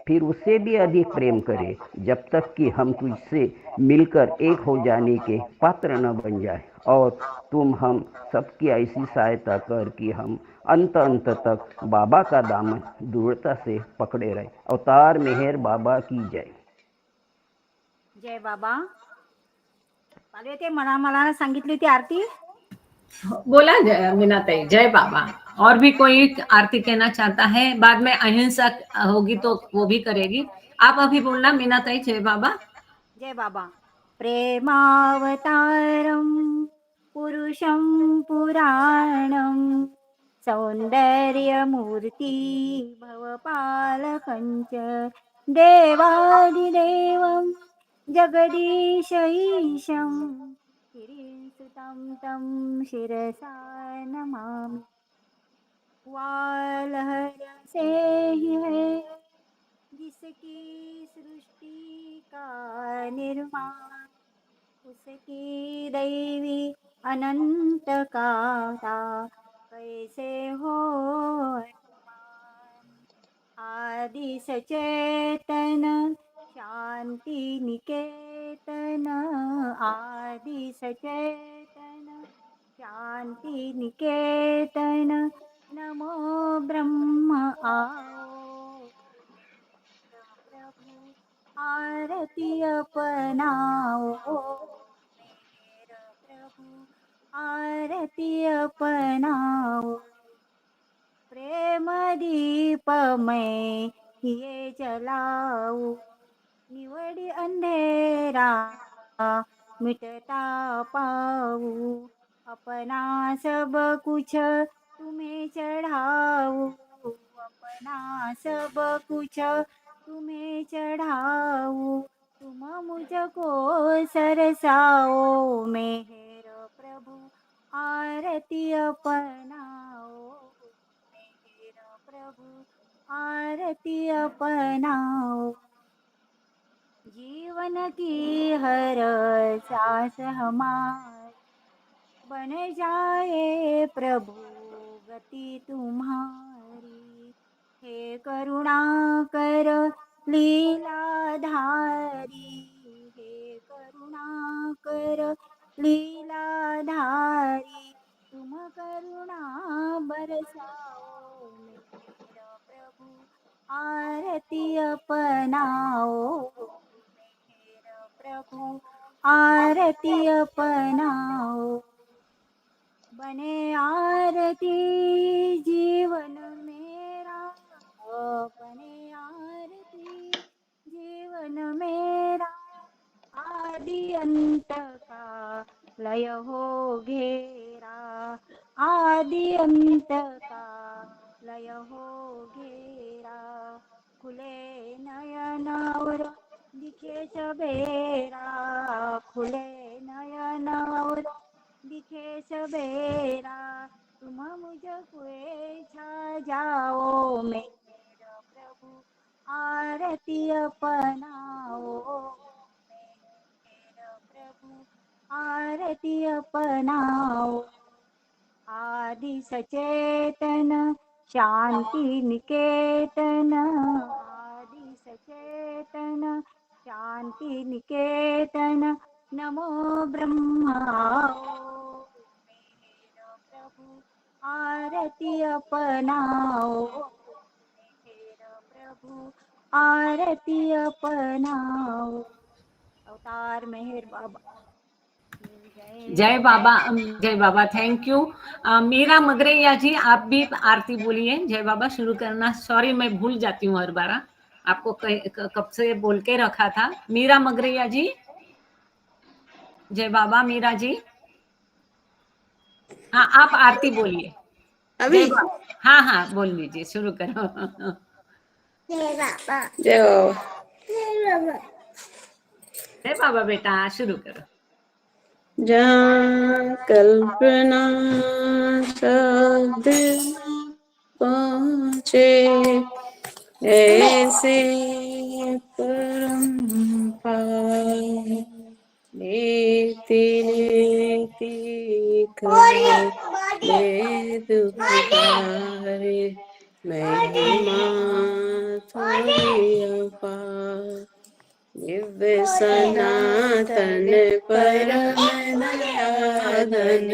फिर उससे भी अधिक प्रेम करें, जब तक कि हम तुझसे मिलकर एक हो जाने के पात्र न बन जाए। और तुम हम सबकी ऐसी सहायता कर कि हम अंत तक बाबा का दामन दृढ़ता से पकड़े रहे। अवतार मेहर बाबा की जय। जय बाबा। पालवे ते मला सांगितली होती आरती। बोला मीना ताई, जय बाबा। और भी कोई आरती कहना चाहता है? बाद में अहिंसा होगी तो वो भी करेगी। आप अभी बोलना मीना ताई, जय बाबा। जय बाबा। प्रेमावतारं पुरुषं पुराणं सौन्दर्यमूर्ति भवपालकञ्च देवादिदेवं जगदीश ईशं गिरिसुतं तं शिरसा नमामि। वालहर से ही है जिसकी सृष्टि का निर्माण, उसकी दैवी अनंत काता कैसे हो अनुमान। आदि सचेतन शांति निकेतन, आदि सचेतन शांति निकेतन, नमो ब्रह्म आओ प्रभु आरती अपनाओ। मेरे प्रभु आरती अपनाओ। प्रेम दीप मैं ये जलाऊं, निवड़ी अंधेरा मिटता पाऊं। अपना सब कुछ तुम्हें चढ़ाऊं, अपना सब कुछ तुम्हें चढ़ाऊं। तुम मुझको सरसाओ, मेहर प्रभु आरती अपनाओ। मेहर प्रभु आरती अपनाओ। जीवन की हर सांस हमारी बन जाए प्रभु गति तुम्हारी। हे करुणा कर लीलाधारी, हे करुणा कर लीलाधारी। तुम करुणा बरसाओ, मेरा प्रभु आरती अपनाओ। मेरा प्रभु आरती अपनाओ। बने आरती जीवन मेरा, बने आरती जीवन मेरा। आदि अंत का लय हो घेरा, आदि अंत का लय हो घेरा। खुले नयन और दिखे सवेरा, खुले नयन और दिखे सवेरा। तुम मुझको छा जाओ, मेरा प्रभु आरती अपनाओ। मेरा प्रभु आरती अपनाओ। आदि सचेतन शांति निकेतन, आदि सचेतन शांति निकेतन, नमो ब्रह्माओ। मेरा प्रभु आरती अपनाओ, मेरा प्रभु आरती अपनाओ। अवतार मेहर बाबा। जय बाबा, थैंक यू। मीरा मगरैया जी, आप भी आरती बोलिए। जय बाबा शुरू करना। सॉरी, मैं भूल जाती हूँ हर बार, आपको कब से बोल के रखा था। मीरा मगरैया जी, जय बाबा। मीरा जी, हाँ, आप आरती बोलिए। अभी जय बाबा, हाँ हाँ, बोल लीजिए, शुरू करो। जय बाबा, जय बाबा, जय बाबा, जय बाबा बेटा, शुरू करो। जहाँ कल्पना शब्द पहुँचे, ऐसे परम पार लेती लेती कर वेद पुकारे, महिमा थोड़ी अपार, दिव्य सनातन परम नयाधन,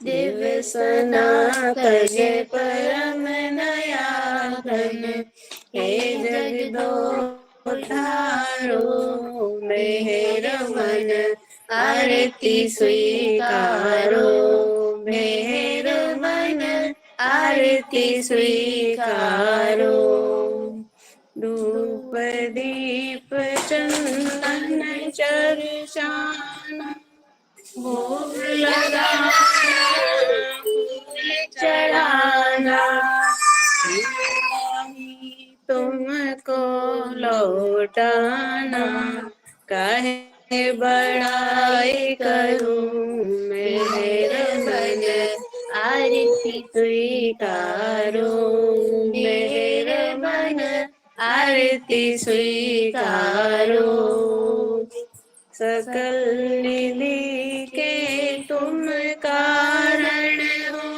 दिव्य सनातन परम नयाधन, हे जगदो धारो मेहर मन, आरती स्वीकारो मेहर मन, आरती स्वीकारो, धूप दीप चंदन चर्चान, भोग लगाना फूल चढ़ाना, तुमको लौटाना, काहे बड़ाई करूं मेहर मन, आरती स्वीकारो मेहर मन, आरती स्वीकारो, सकल निधि के तुम कारण हो,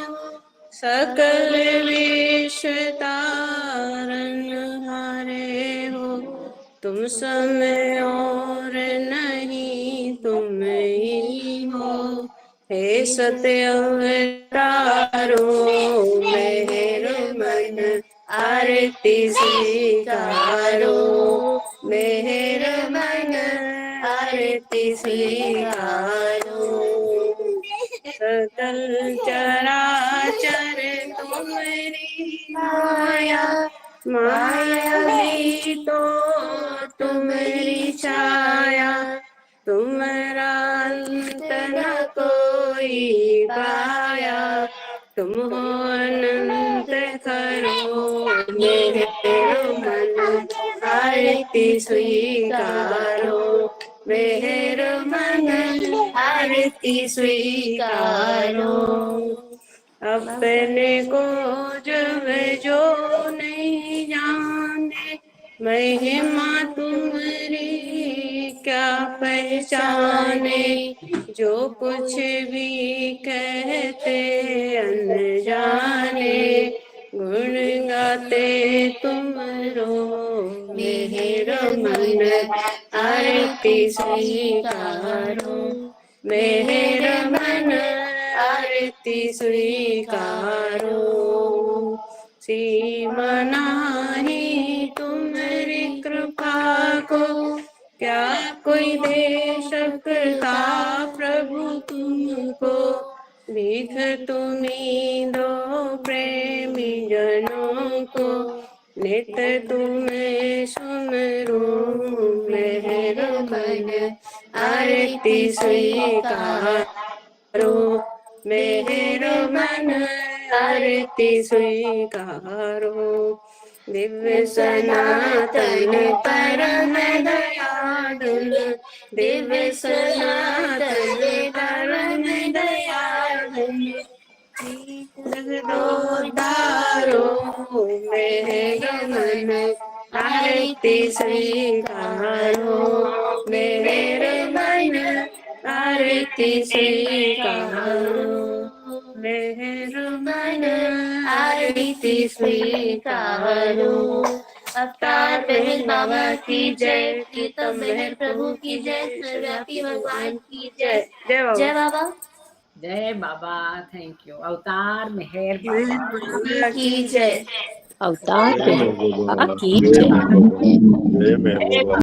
सकल विश्व तारण हारे हो, तुम समय और नहीं तुम ही हो, हे सत्य अवतारो मेहर मन, आरती स्वीकारो मेहर मन, आरती स्वीकारो, सकल चराचर तुम्हारी माया, माया ही तो तुम्हारी छाया, तुम्हारा अंत न कोई पाया, तुम हो अनंत करो मेहर मन, आरती स्वीकारो मेहर मन, आरती स्वीकारो, अपने को जब जो नहीं जाने, महिमा तुम्हारी क्या पहचाने, जो कुछ भी कहते अनजाने, गुण गाते तुमरो मेहर मन, आरती स्वीकारो मेहर मन, आरती स्वीकारो, सीमा नाही तुम्हारी कृपा को, क्या कोई दे सकता प्रभु तुमको, भीख तुम्ही दो प्रेमी जनों को, नित तुम्हें सुमरो मेहर मन, आरती स्वीकारो मेहर मन, आरती स्वीकारो, दिव्य सनातन परम दयालु, दिव्य सनातन परम दयालु, जगदोद्धारो मेहर मन, आरती स्वीकारो मेहर मन, आरती स्वीकारो मेहर मन, आरती स्वीकारो, अवतार मेहर बाबा की जय, प्रीतम मेहर प्रभु की जय, सर्वव्यापी भगवान की जय। जय बाबा, जय बाबा, थैंक यू। अवतार मेहर बाबा की जय, अवतार जय मेहर बाबा, बाबा की जय जय। बाबा, जय बाबा।